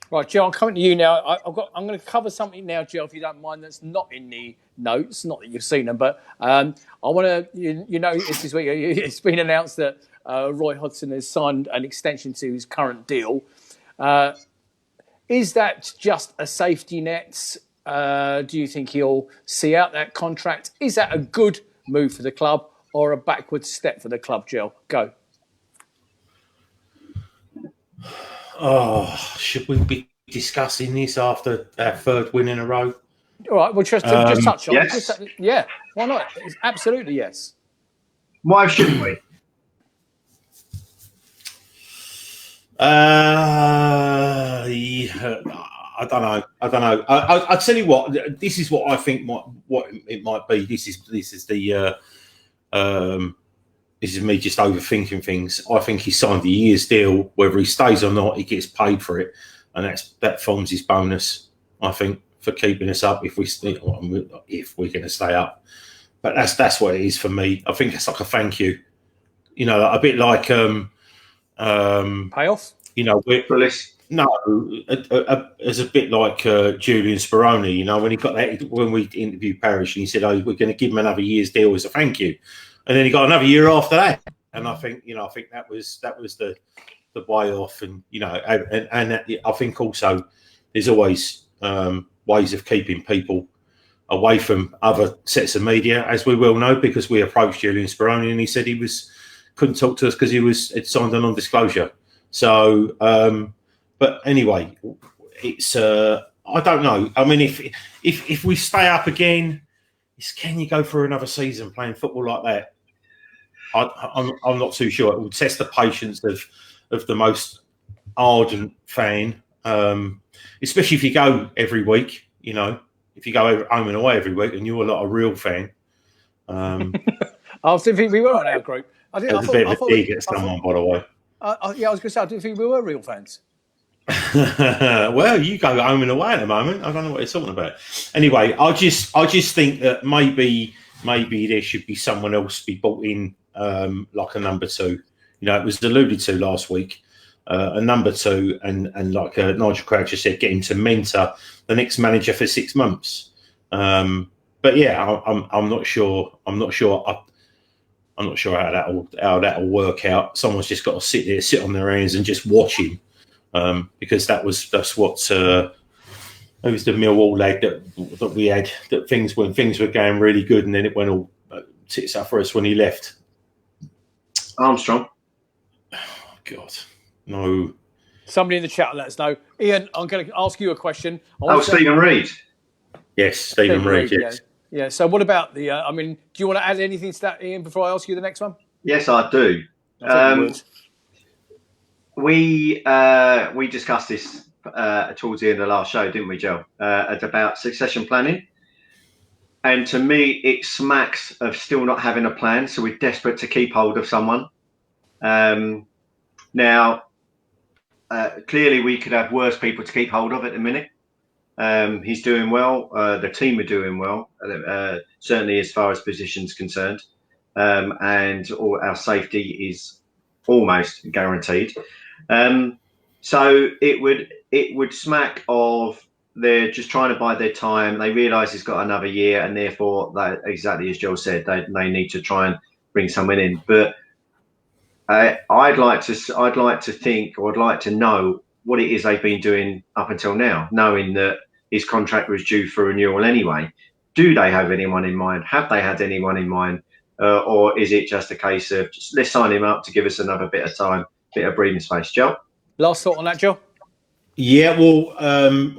Right, Jel, I'm coming to you now. I'm going to cover something now, Jel, if you don't mind, that's not in the notes. Not that you've seen them, but I want to, this week it's been announced that Roy Hodgson has signed an extension to his current deal. Is that just a safety net? Do you think he'll see out that contract? Is that a good move for the club or a backward step for the club, Jel? Go. Oh, should we be discussing this after our third win in a row? All right, well, just touch on yes. it. Yeah, why not? It's absolutely yes. Why shouldn't we? Yeah, I don't know. I tell you what. This is what I think. What it might be. This is the. This is me just overthinking things. I think he signed a year's deal. Whether he stays or not, he gets paid for it, and that forms his bonus. I think for keeping us up if we're going to stay up. But that's what it is for me. I think it's like a thank you. A bit like payoff. It's a bit like Julian Speroni. When he got that, when we interviewed Parrish, and he said, "Oh, we're going to give him another year's deal as a thank you," and then he got another year after that. And I think, I think that was the way off. And and I think also there's always ways of keeping people away from other sets of media, as we well know, because we approached Julian Speroni and he said he couldn't talk to us because had signed a non-disclosure. So, but anyway, it's I don't know. I mean, if we stay up again, can you go for another season playing football like that? I'm not too sure. It will test the patience of the most ardent fan, especially if you go every week. If you go home and away every week, and you're not a real fan. I didn't think we were on our group. I bit of a dig at someone, by the way. I was going to say, I didn't think we were real fans. Well, you go home and away at the moment. I don't know what you're talking about. Anyway, I just think that maybe there should be someone else be brought in, like a number two. It was alluded to last week, a number two, and like Nigel Croucher said, get him to mentor the next manager for 6 months. But yeah, I'm not sure. I'm not sure how that'll work out. Someone's just got to sit on their hands and just watch him, because that's what it was the Millwall leg that we had. That when things were going really good, and then it went all tits up for us when he left. Armstrong. Oh, God, no. Somebody in the chat let us know. Ian, I'm going to ask you a question. Stephen Reid. Yes, Stephen Reid. Yes. Yeah. So what about the? Do you want to add anything to that, Ian, before I ask you the next one? Yes, I do. We discussed this towards the end of the last show, didn't we, Jel? About succession planning. And to me, it smacks of still not having a plan. So we're desperate to keep hold of someone. Now, clearly we could have worse people to keep hold of at the minute. He's doing well. The team are doing well, certainly as far as positions concerned, and all our safety is almost guaranteed. So it would smack of they're just trying to bide their time. They realise he's got another year, and therefore, exactly as Joel said, they need to try and bring someone in. But I'd like to think, or I'd like to know what it is they've been doing up until now, knowing that his contract was due for renewal anyway. Do they have anyone in mind? Have they had anyone in mind? Or is it just a case of let's sign him up to give us another bit of time, bit of breathing space? Joe? Last thought on that, Joe? Yeah, well,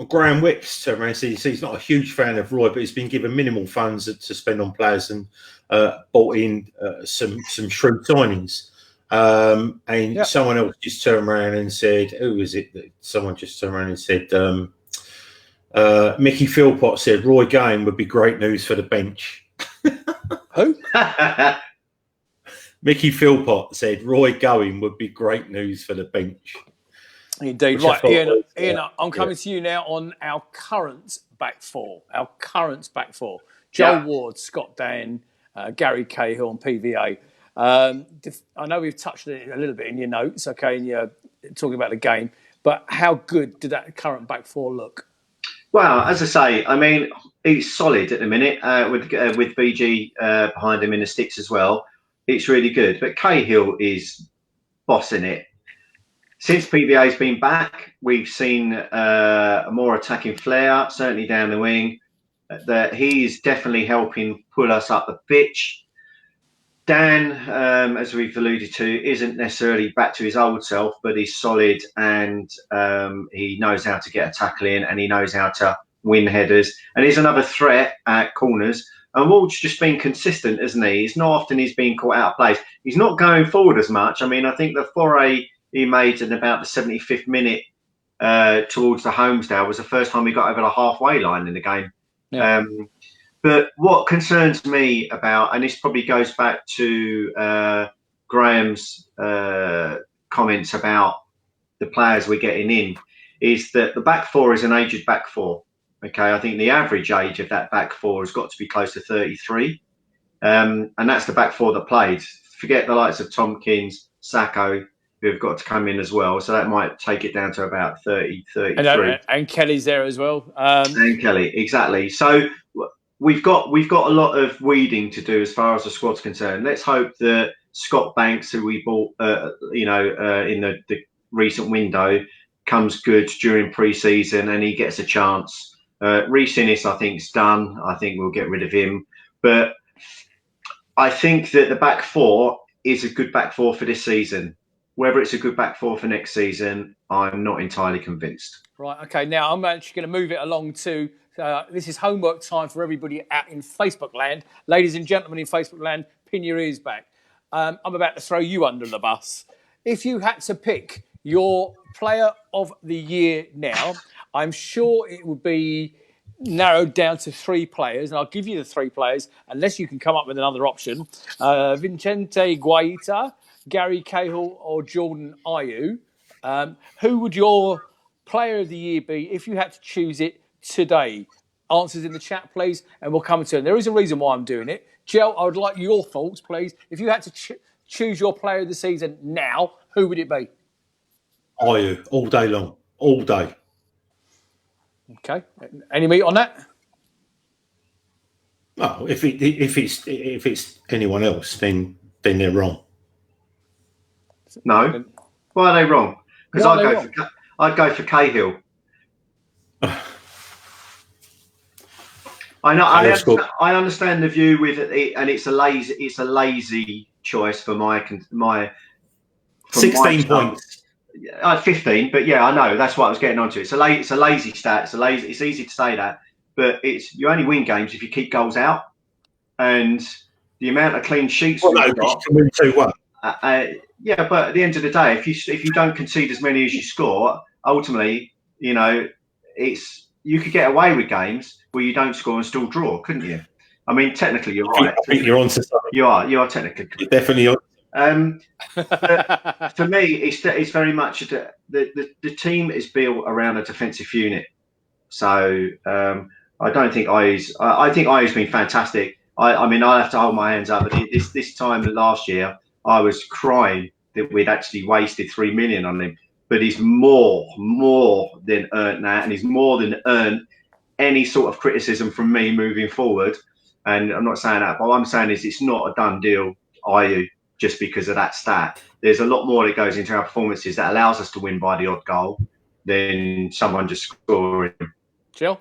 Graham Wicks turned around and said he's not a huge fan of Roy, but he's been given minimal funds to spend on players and bought in some shrewd signings. Someone else just turned around and said, who was it that someone just turned around and said, Mickey Philpott said Roy Gane would be great news for the bench. Who? Mickey Philpott said Roy Gane would be great news for the bench. Indeed. Right, Ian, I'm coming to you now on our current back four. Joel Ward, Scott Dan, Gary Cahill and PVA. I know we've touched on it a little bit in your notes, okay, and you're talking about the game, but how good did that current back four look? Well, as I say, I mean, it's solid at the minute with BG behind him in the sticks as well. It's really good, but Cahill is bossing it. Since PVA's been back, we've seen a more attacking flair, certainly down the wing. That he's definitely helping pull us up the pitch. Dan, as we've alluded to, isn't necessarily back to his old self, but he's solid and he knows how to get a tackle in and he knows how to win headers. And he's another threat at corners. And Ward's just been consistent, isn't he? It's not often he's been caught out of place. He's not going forward as much. I mean, I think the foray he made in about the 75th minute towards the Homesdale was the first time he got over the halfway line in the game. Yeah. But what concerns me about, and this probably goes back to Graham's comments about the players we're getting in, is that the back four is an aged back four. Okay, I think the average age of that back four has got to be close to 33. And that's the back four that played. Forget the likes of Tompkins, Sacco, who have got to come in as well. So that might take it down to about 30, 33. And Kelly's there as well. And Kelly, exactly. So we've got a lot of weeding to do as far as the squad's concerned. Let's hope that Scott Banks, who we bought, in the recent window, comes good during pre-season and he gets a chance. Reece Innes, I think, is done. I think we'll get rid of him. But I think that the back four is a good back four for this season. Whether it's a good back four for next season, I'm not entirely convinced. Right, okay. Now, I'm actually going to move it along to, this is homework time for everybody out in Facebook land. Ladies and gentlemen in Facebook land, pin your ears back. I'm about to throw you under the bus. If you had to pick your player of the year now, I'm sure it would be narrowed down to three players, and I'll give you the three players, unless you can come up with another option. Vicente Guaita, Gary Cahill or Jordan Ayew. Who would your player of the year be if you had to choose it today? Answers in the chat, please, and we'll come to it. There is a reason why I'm doing it. Jel, I would like your thoughts, please. If you had to choose your player of the season now, who would it be? Ayew, all day long, all day. Okay. Any meat on that? No, if it's anyone else, then they're wrong. No, why are they wrong? Because I'd go for Cahill. I know. I understand the view with it, and it's a lazy choice for my 16 points. 15, but yeah, I know that's what I was getting onto. It's a lazy stat. It's easy to say that, but you only win games if you keep goals out, and the amount of clean sheets we've got. Win 2-1. Yeah, but at the end of the day, if you don't concede as many as you score, ultimately, you could get away with games where you don't score and still draw, couldn't you? I mean, technically, you're right. I think you're on to something. You are technically. You're definitely on. For me, it's very much the team is built around a defensive unit. So I don't think Ayew's. I think Ayew's been fantastic. I mean, I'll have to hold my hands up. But this time last year, I was crying that we'd actually wasted 3 million on him. But he's more than earned that, and he's more than earned any sort of criticism from me moving forward. And I'm not saying that, but what I'm saying is it's not a done deal, Ayew, just because of that stat. There's a lot more that goes into our performances that allows us to win by the odd goal than someone just scoring. Jel?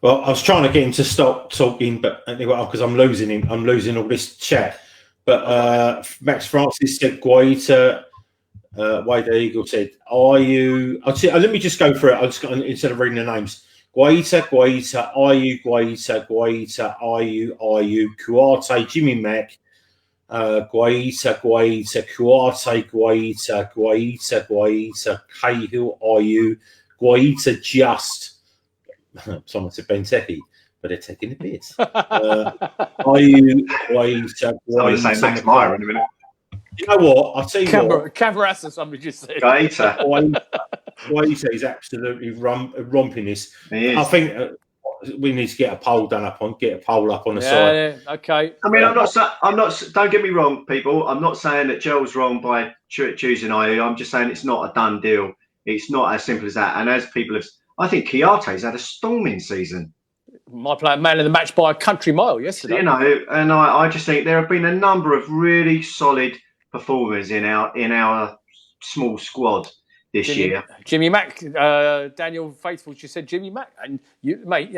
Well, I was trying to get him to stop talking, but anyway, because I'm losing him. I'm losing all this chat. But Max Francis said Guaita. Wade Eagle said, Ayew. Let me just go through it. Instead of reading the names. Guaita, Ayew, Ayew, Kuate, Jimmy Mack, Guaita, Kuate, Cahill, Ayew, Guaita just. Someone said Benteke, but they're taking the piss. Ayew, Guaita, Somebody saying Max Meyer in a minute. You know what? I'll tell you what. Cavarassa, somebody just said. Guaita is absolutely romping this. I think we need to get a poll done up on the side. Yeah, okay. I mean, I'm not. Don't get me wrong, people. I'm not saying that Gel's wrong by choosing Ayew. I'm just saying it's not a done deal. It's not as simple as that. And as people have, I think Kiarte's had a storming season. My player, man of the match by a country mile yesterday. You know, and I just think there have been a number of really solid performers in our small squad this year. Jimmy Mack, Daniel Faithful just said Jimmy Mack, and you, mate,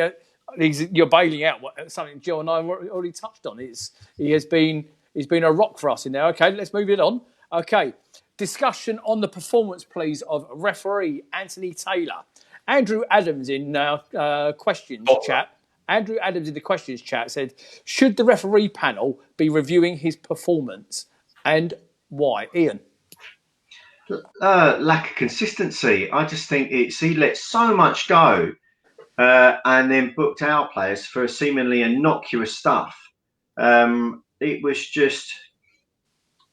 you're bailing out something Jel and I already touched on. He's been a rock for us in there. Okay, let's move it on. Okay, discussion on the performance, please, of referee Anthony Taylor. Andrew Adams in questions chat. Andrew Adams in the questions chat said, should the referee panel be reviewing his performance and why? Ian? Lack of consistency. I just think he let so much go and then booked our players for seemingly innocuous stuff. It was just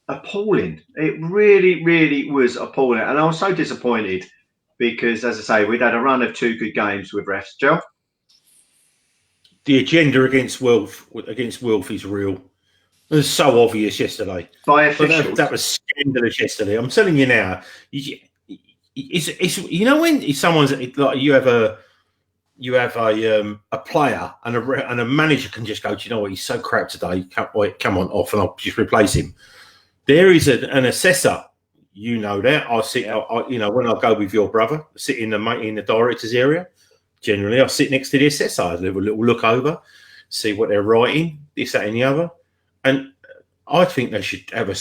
appalling. It really, really was appalling. And I was so disappointed because, as I say, we'd had a run of 2 good games with refs. Jel? The agenda against Wilf is real. It was so obvious yesterday. By officials. That was scandalous yesterday. I'm telling you now. It's you know when someone's like you have a player and a manager can just go, do you know what, he's so crap today. Come on off, and I'll just replace him. There is an assessor. You know that. I sit out. When I go with your brother, sit in the director's area. Generally, I sit next to the assessor. I have a little look over, see what they're writing, this, that, and the other. And I think they should have a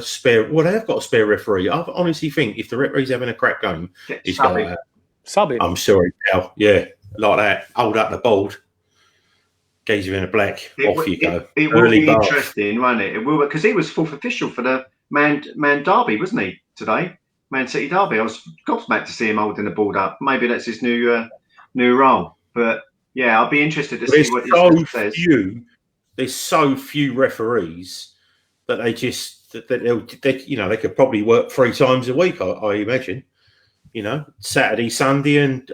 spare. Well, they've got a spare referee. I honestly think if the referee's having a crap game, he's going to sub him. I'm sorry, pal. Yeah, like that. Hold up the board. Gazer in a black. Off you go. It will be interesting, won't it? It will, because he was fourth official for the Man Derby, wasn't he, today? Man City Derby. I was gobsmacked to see him holding the board up. Maybe that's his new role. But yeah, I'll be interested to see what he says. There's so few referees that they could probably work 3 times a week. I imagine, Saturday, Sunday, and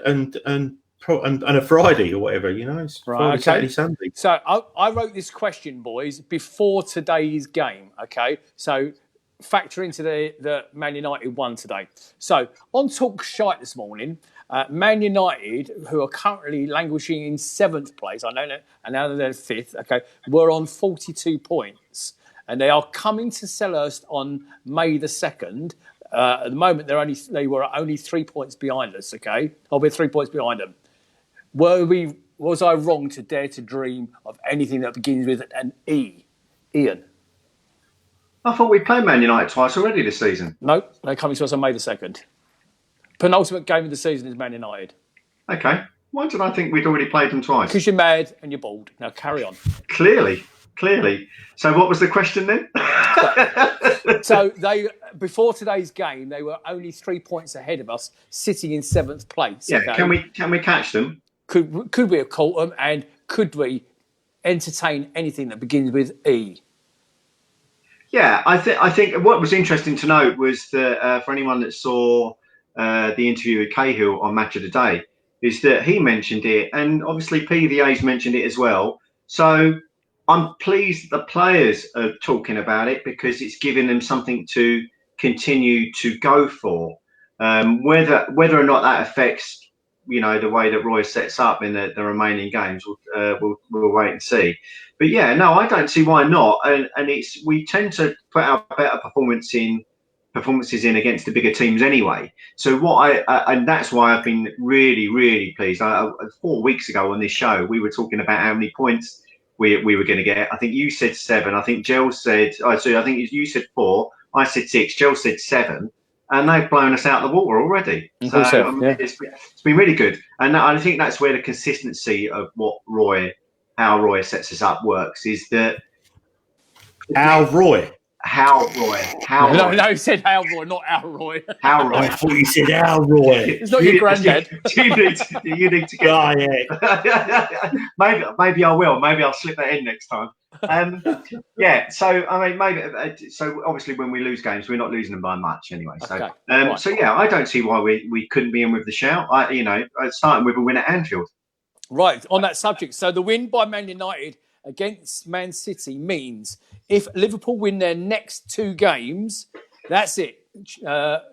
a Friday or whatever. It's right, Friday, okay. Saturday, Sunday. So I wrote this question, boys, before today's game. Okay, so factor into the Man United won today. So on Talk Shite this morning. Man United, who are currently languishing in 7th place, I know that, and now they're 5th, okay, were on 42 points. And they are coming to Selhurst on May the 2nd. At the moment, they were only 3 points behind us, okay? We're 3 points behind them. Was I wrong to dare to dream of anything that begins with an E? Ian? I thought we played Man United twice already this season. Nope, they're coming to us on May the 2nd. Penultimate game of the season is Man United. Okay. Why did I think we'd already played them twice? Because you're mad and you're bald. Now carry on. Clearly. So what was the question then? So they, before today's game, they were only 3 points ahead of us, sitting in 7th place. Yeah. Okay? Can we catch them? Could we have caught them, and could we entertain anything that begins with E? Yeah, I think what was interesting to note was that for anyone that saw the interview with Cahill on Match of the Day, is that he mentioned it, and obviously PVA's mentioned it as well. So I'm pleased the players are talking about it because it's giving them something to continue to go for. Whether or not that affects, the way that Roy sets up in the remaining games, we'll wait and see. But yeah, no, I don't see why not. And we tend to put our better performances in against the bigger teams anyway. So and that's why I've been really, really pleased. 4 weeks ago on this show, we were talking about how many points we were going to get. I think you said 7. I think Jel said, I think you said 4. I said 6. Jel said 7. And they've blown us out of the water already. It's been really good. And I think that's where the consistency of how Roy sets us up works, is that... How Roy? No, he said How Roy, not Al Roy. How Roy? I thought you said Al Roy. It's not your granddad. You need to get. Oh, yeah. Maybe I will. Maybe I'll slip that in next time. Yeah. So I mean, maybe. So obviously, when we lose games, we're not losing them by much anyway. So, okay. Right. So yeah, I don't see why we couldn't be in with the shout. Starting with a win at Anfield. Right, on that subject. So the win by Man United against Man City means if Liverpool win their next 2 games, that's it.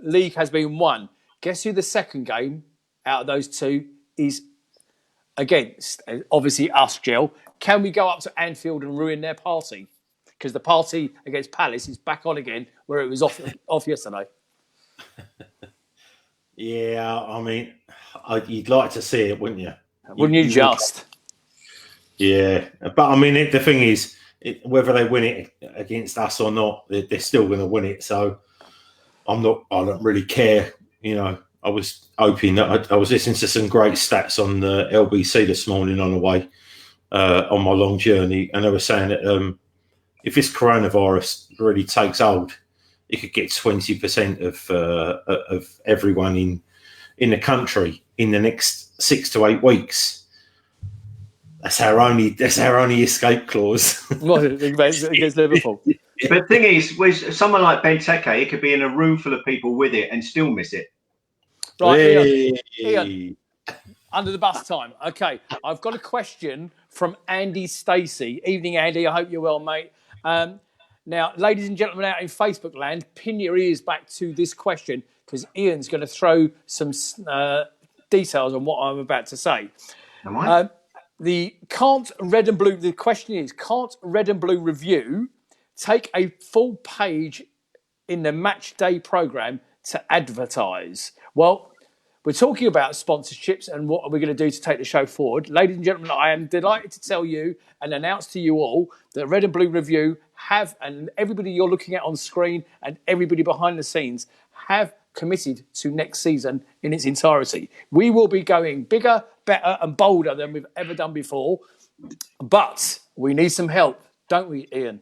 League has been won. Guess who the second game out of those 2 is against? Obviously us, Jel. Can we go up to Anfield and ruin their party? Because the party against Palace is back on again where it was off yesterday. Yeah, I mean, you'd like to see it, wouldn't you? Wouldn't you just? Yeah, but I mean, the thing is, whether they win it against us or not, they're still going to win it. So I don't really care. I was hoping that I was listening to some great stats on the LBC this morning on the way on my long journey, and they were saying that if this coronavirus really takes hold, it could get 20% of everyone in the country in the next 6 to 8 weeks. That's our only escape clause. What, against Liverpool? But the thing is, with someone like Benteke, it could be in a room full of people with it and still miss it. Right, Ian, under the bus time. Okay, I've got a question from Andy Stacey. Evening, Andy. I hope you're well, mate. Now, ladies and gentlemen out in Facebook land, pin your ears back to this question because Ian's going to throw some details on what I'm about to say. Am I? The question is, can't Red and Blue Review take a full page in the match day programme to advertise? Well, we're talking about sponsorships and what are we going to do to take the show forward. Ladies and gentlemen, I am delighted to tell you and announce to you all that Red and Blue Review and everybody you're looking at on screen and everybody behind the scenes have committed to next season in its entirety. We will be going bigger, better and bolder than we've ever done before. But we need some help, don't we, Ian?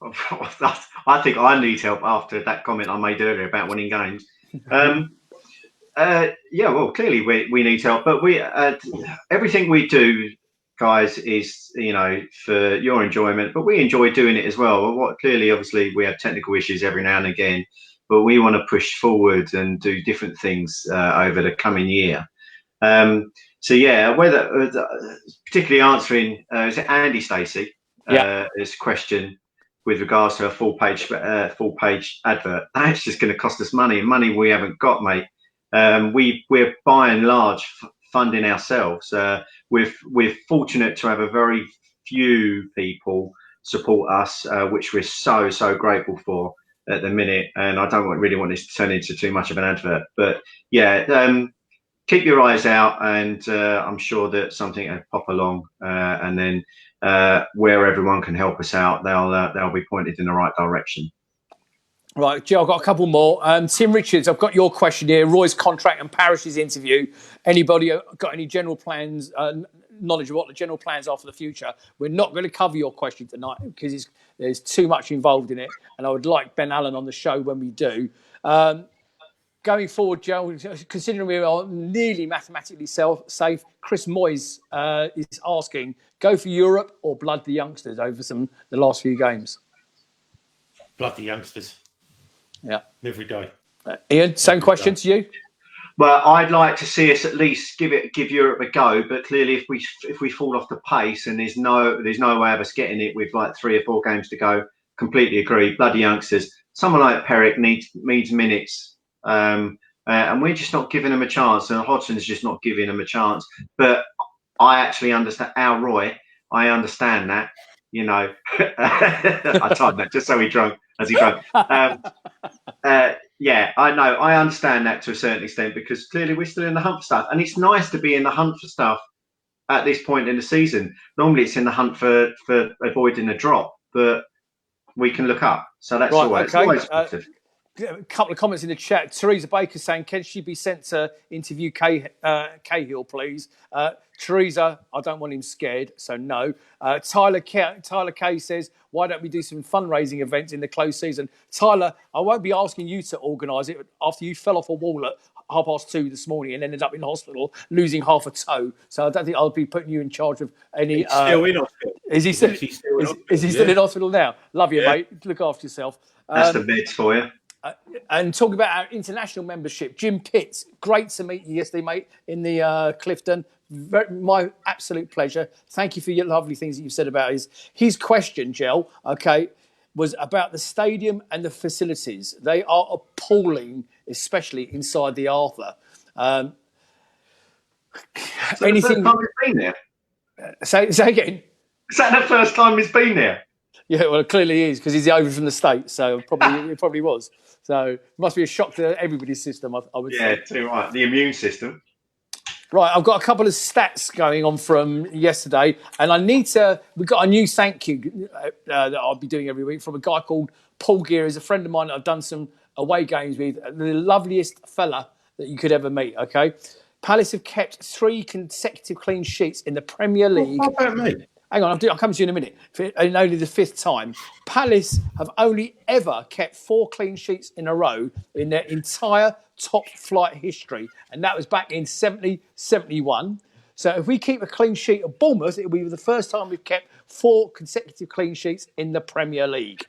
I think I need help after that comment I made earlier about winning games. Well, clearly we need help, but everything we do, guys, is for your enjoyment, but we enjoy doing it as well. Clearly, obviously, we have technical issues every now and again, but we want to push forward and do different things over the coming year. Whether particularly answering is it Andy Stacey this question with regards to a full page advert, that's just going to cost us money we haven't got, mate. We're by and large funding ourselves. We're fortunate to have a very few people support us, which we're so grateful for at the minute. And I don't really want this to turn into too much of an advert, but keep your eyes out, and I'm sure that something will pop along, and then where everyone can help us out, they'll be pointed in the right direction. Right, Jill, I've got a couple more. Tim Richards, I've got your question here. Roy's contract and Parish's interview. Anybody got any general plans, knowledge of what the general plans are for the future? We're not going to cover your question tonight because there's too much involved in it, and I would like Ben Allen on the show when we do. Going forward, Joe, considering we are nearly mathematically safe, Chris Moyes is asking, go for Europe or blood the youngsters over the last few games? Blood the youngsters. Yeah. Every day. Ian, same question to you. Well, I'd like to see us at least give Europe a go, but clearly, if we fall off the pace and there's no way of us getting it with like 3 or 4 games to go, completely agree. Bloody youngsters, someone like Perrick needs minutes, and we're just not giving them a chance. And Hodgson's just not giving them a chance. But I actually understand Al Roy. I understand that. I timed that just so he drunk. Yeah, I know. I understand that to a certain extent because clearly we're still in the hunt for stuff. And it's nice to be in the hunt for stuff at this point in the season. Normally it's in the hunt for avoiding a drop, but we can look up. So that's always positive. A couple of comments in the chat. Teresa Baker saying, can she be sent to interview Cahill, please? Teresa, I don't want him scared, so no. Tyler K says, why don't we do some fundraising events in the closed season? Tyler, I won't be asking you to organise it after you fell off a wall at 2:30 this morning and ended up in hospital losing half a toe. So I don't think I'll be putting you in charge of any... He's still in hospital. Is he still in hospital now? Love you, mate. Look after yourself. That's the meds for you. And talking about our international membership, Jim Pitts, great to meet you yesterday, mate, in the Clifton. My absolute pleasure. Thank you for your lovely things that you've said about his question, Jel, was about the stadium and the facilities. They are appalling, especially inside the Arthur. So the first time he's been there? Say again. Is that the first time he's been there? Yeah, well, it clearly is because he's over from the States, so it probably was. So it must be a shock to everybody's system, I would say. Yeah, too right. The immune system. Right, I've got a couple of stats going on from yesterday, and we've got a new thank you that I'll be doing every week from a guy called Paul Gear. He's a friend of mine that I've done some away games with. The loveliest fella that you could ever meet, okay? Palace have kept 3 consecutive clean sheets in the Premier League. What about me? Hang on, I'll come to you in a minute. In only the 5th time. Palace have only ever kept 4 clean sheets in a row in their entire top flight history. And that was back in 70-71. So if we keep a clean sheet at Bournemouth, it'll be the first time we've kept 4 consecutive clean sheets in the Premier League.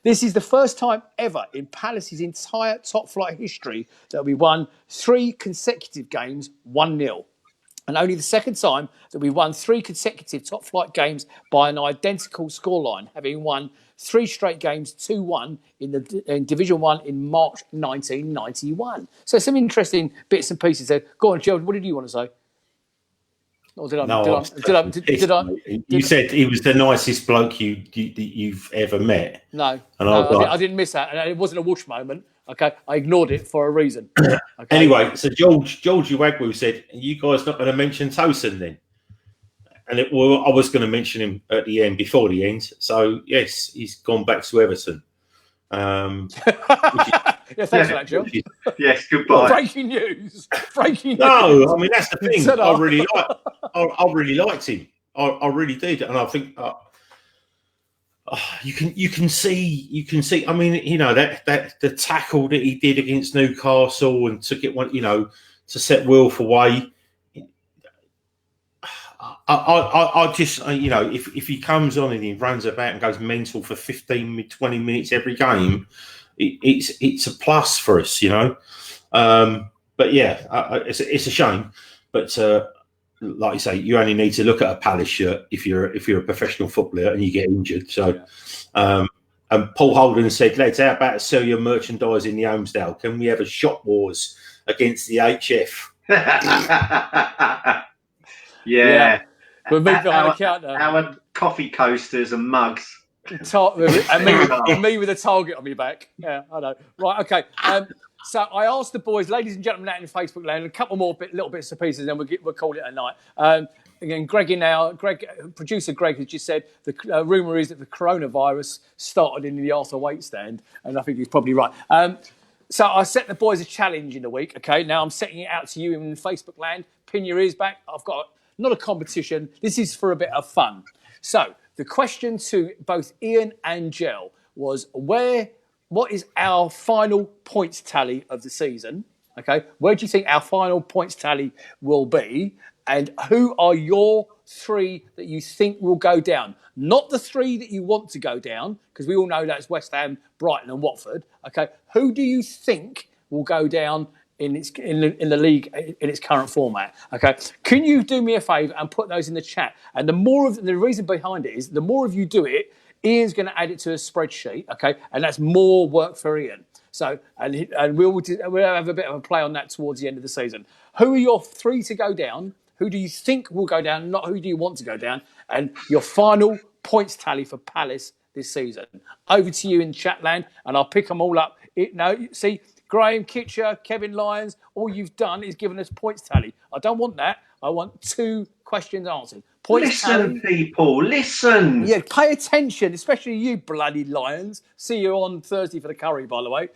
This is the first time ever in Palace's entire top flight history that we won 3 consecutive games 1-0. And only the second time that we won 3 consecutive top-flight games by an identical scoreline, having won 3 straight games 2-1 in Division 1 in March 1991. So some interesting bits and pieces there. Go on, Jel, what did you want to say? Or you said he was the nicest bloke you've ever met. No, I didn't miss that. And it wasn't a whoosh moment. Okay, I ignored it for a reason. Okay. Anyway, so George Uwagwu said, you guys not going to mention Tosin then? And I was going to mention him at the end, before the end. So, yes, he's gone back to Everton. Thanks for that, Joe. Yes, goodbye. Breaking news. No, I mean, that's the thing. I really liked him. I really did. And I think you can see. I mean, that the tackle that he did against Newcastle and took it to set Wilf away. I just if he comes on and he runs about and goes mental for 15, 20 minutes every game, it's a plus for us, But yeah, it's a shame. But like you say, you only need to look at a Palace shirt if you're a professional footballer and you get injured. So, and Paul Holden said, "Lads, how about sell your merchandise in the Homesdale? Can we have a shop wars against the HF?" Yeah. We'll move behind the counter. Our coffee coasters and mugs. And me with a target on my back. Yeah, I know. Right, okay. So I asked the boys, ladies and gentlemen out in Facebook land, a couple more little bits and pieces, and then we'll call it a night. Again, producer Greg has just said the rumour is that the coronavirus started in the Arthur Waite stand, and I think he's probably right. So I set the boys a challenge in the week. Okay, now I'm setting it out to you in Facebook land. Pin your ears back. I've got not a competition. This is for a bit of fun. So the question to both Ian and Jel was what is our final points tally of the season? Okay, where do you think our final points tally will be? And who are your three that you think will go down. Not the three that you want to go down, because we all know that's West Ham, Brighton and Watford. Okay, who do you think will go down in the league in its current format? Okay, can you do me a favour and put those in the chat? And the reason behind it is the more of you do it, Ian's going to add it to a spreadsheet. Okay, and that's more work for Ian. So and we'll have a bit of a play on that towards the end of the season. Who are your three to go down? Who do you think will go down? Not who do you want to go down? And your final points tally for Palace this season. Over to you in Chatland, and I'll pick them all up. See, Graham Kitcher, Kevin Lyons, all you've done is given us points tally. I don't want that. I want 2 questions answered. Points listen, tally. people, listen. Yeah, pay attention, especially you bloody Lions. See you on Thursday for the curry, by the way.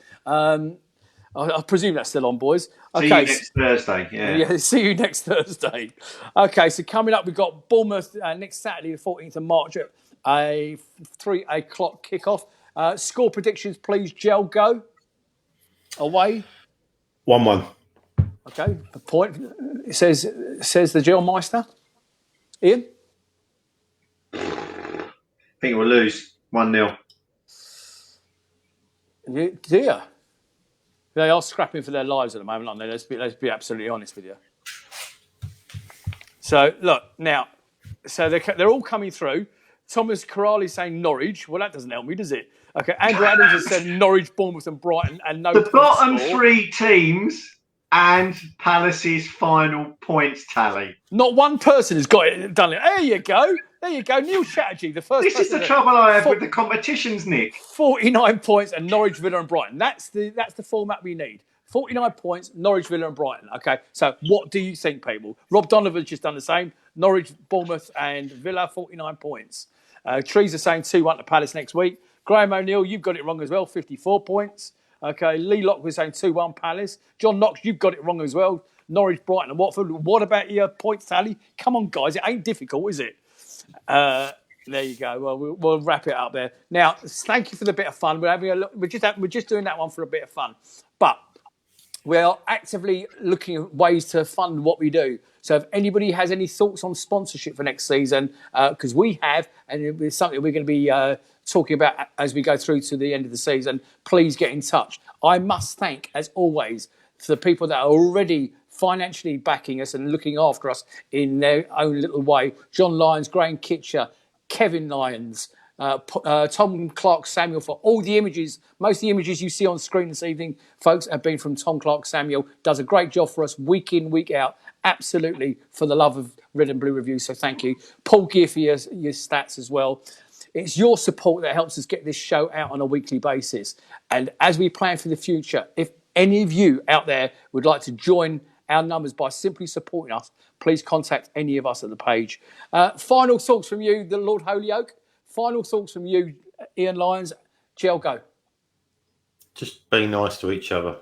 I presume that's still on, boys. Okay. See you next Thursday. Yeah, see you next Thursday. Okay, so coming up, we've got Bournemouth next Saturday, the 14th of March at a 3 o'clock kickoff. Score predictions, please. Jel, go. Away. 1-1. Okay, the point. It says the Jel Meister. Ian? I think we'll lose 1-0. Do you? They are scrapping for their lives at the moment, aren't they? Let's be absolutely honest with you. So, look, now, they're all coming through. Thomas Corrali saying Norwich. Well, that doesn't help me, does it? Okay, Andrew Adams has said Norwich, Bournemouth and Brighton. And no. The bottom 3 teams and Palace's final points tally. Not one person has got it done. There you go. Neil Chatterjee, the first. This is the trouble I have with the competitions, Nick. 49 points and Norwich, Villa and Brighton. That's the format we need. 49 points, Norwich, Villa and Brighton. Okay, so what do you think, people? Rob Donovan's just done the same. Norwich, Bournemouth and Villa, 49 points. Trees are saying 2-1 to Palace next week. Graham O'Neill, you've got it wrong as well, 54 points. Okay, Lee Lock was saying 2-1 Palace. John Knox, you've got it wrong as well. Norwich, Brighton and Watford. What about your points tally? Come on, guys, it ain't difficult, is it? There you go. Well, we'll wrap it up there. Now, thank you for the bit of fun. We're having a look. We're just doing that one for a bit of fun. But we are actively looking at ways to fund what we do. So if anybody has any thoughts on sponsorship for next season, because we have, and it's something we're going to be talking about as we go through to the end of the season, please get in touch. I must thank, as always, for the people that are already financially backing us and looking after us in their own little way. John Lyons, Graham Kitcher, Kevin Lyons, Tom Clark Samuel, for all the images. Most of the images you see on screen this evening, folks, have been from Tom Clark Samuel. Does a great job for us week in, week out. Absolutely for the love of Red and Blue Review. So thank you. Paul Gear for your stats as well. It's your support that helps us get this show out on a weekly basis. And as we plan for the future, if any of you out there would like to join our numbers by simply supporting us, please contact any of us at the page. Final thoughts from you, the Lord Holyoke. Final thoughts from you, Ian Lyons. Jel, go. Just be nice to each other.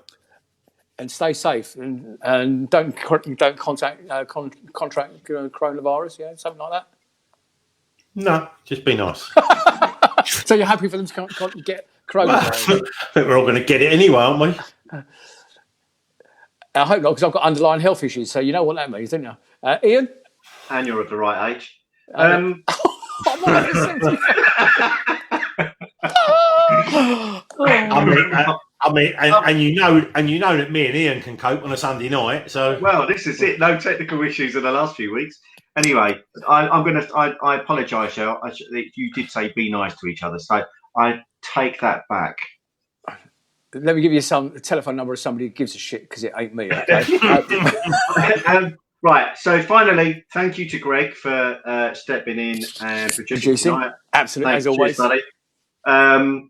And stay safe. And don't contract coronavirus, yeah, something like that. No, just be nice. So you're happy for them to get coronavirus? I think we're all going to get it anyway, aren't we? I hope not, because I've got underlying health issues. So you know what that means, don't you? Ian? And you're of the right age. I'm not and you know that me and Ian can cope on a Sunday night. So well, this is it. No technical issues in the last few weeks. Anyway, I apologise, Jel. You did say be nice to each other, so I take that back. Let me give you a telephone number of somebody who gives a shit, because it ain't me. Okay? Right. So finally, thank you to Greg for stepping in and producing tonight. Absolutely, as always. Cheers, buddy.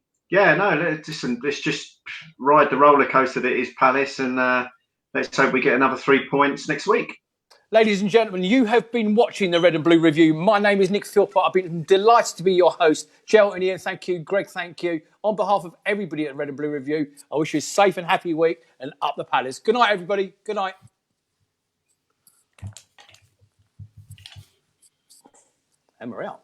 Let's just ride the roller coaster that is Palace, and let's hope we get another 3 points next week. Ladies and gentlemen, you have been watching the Red and Blue Review. My name is Nick Philpott. I've been delighted to be your host. Jel and Ian, thank you. Greg, thank you. On behalf of everybody at Red and Blue Review, I wish you a safe and happy week, and up the Palace. Good night, everybody. Good night. And we're out.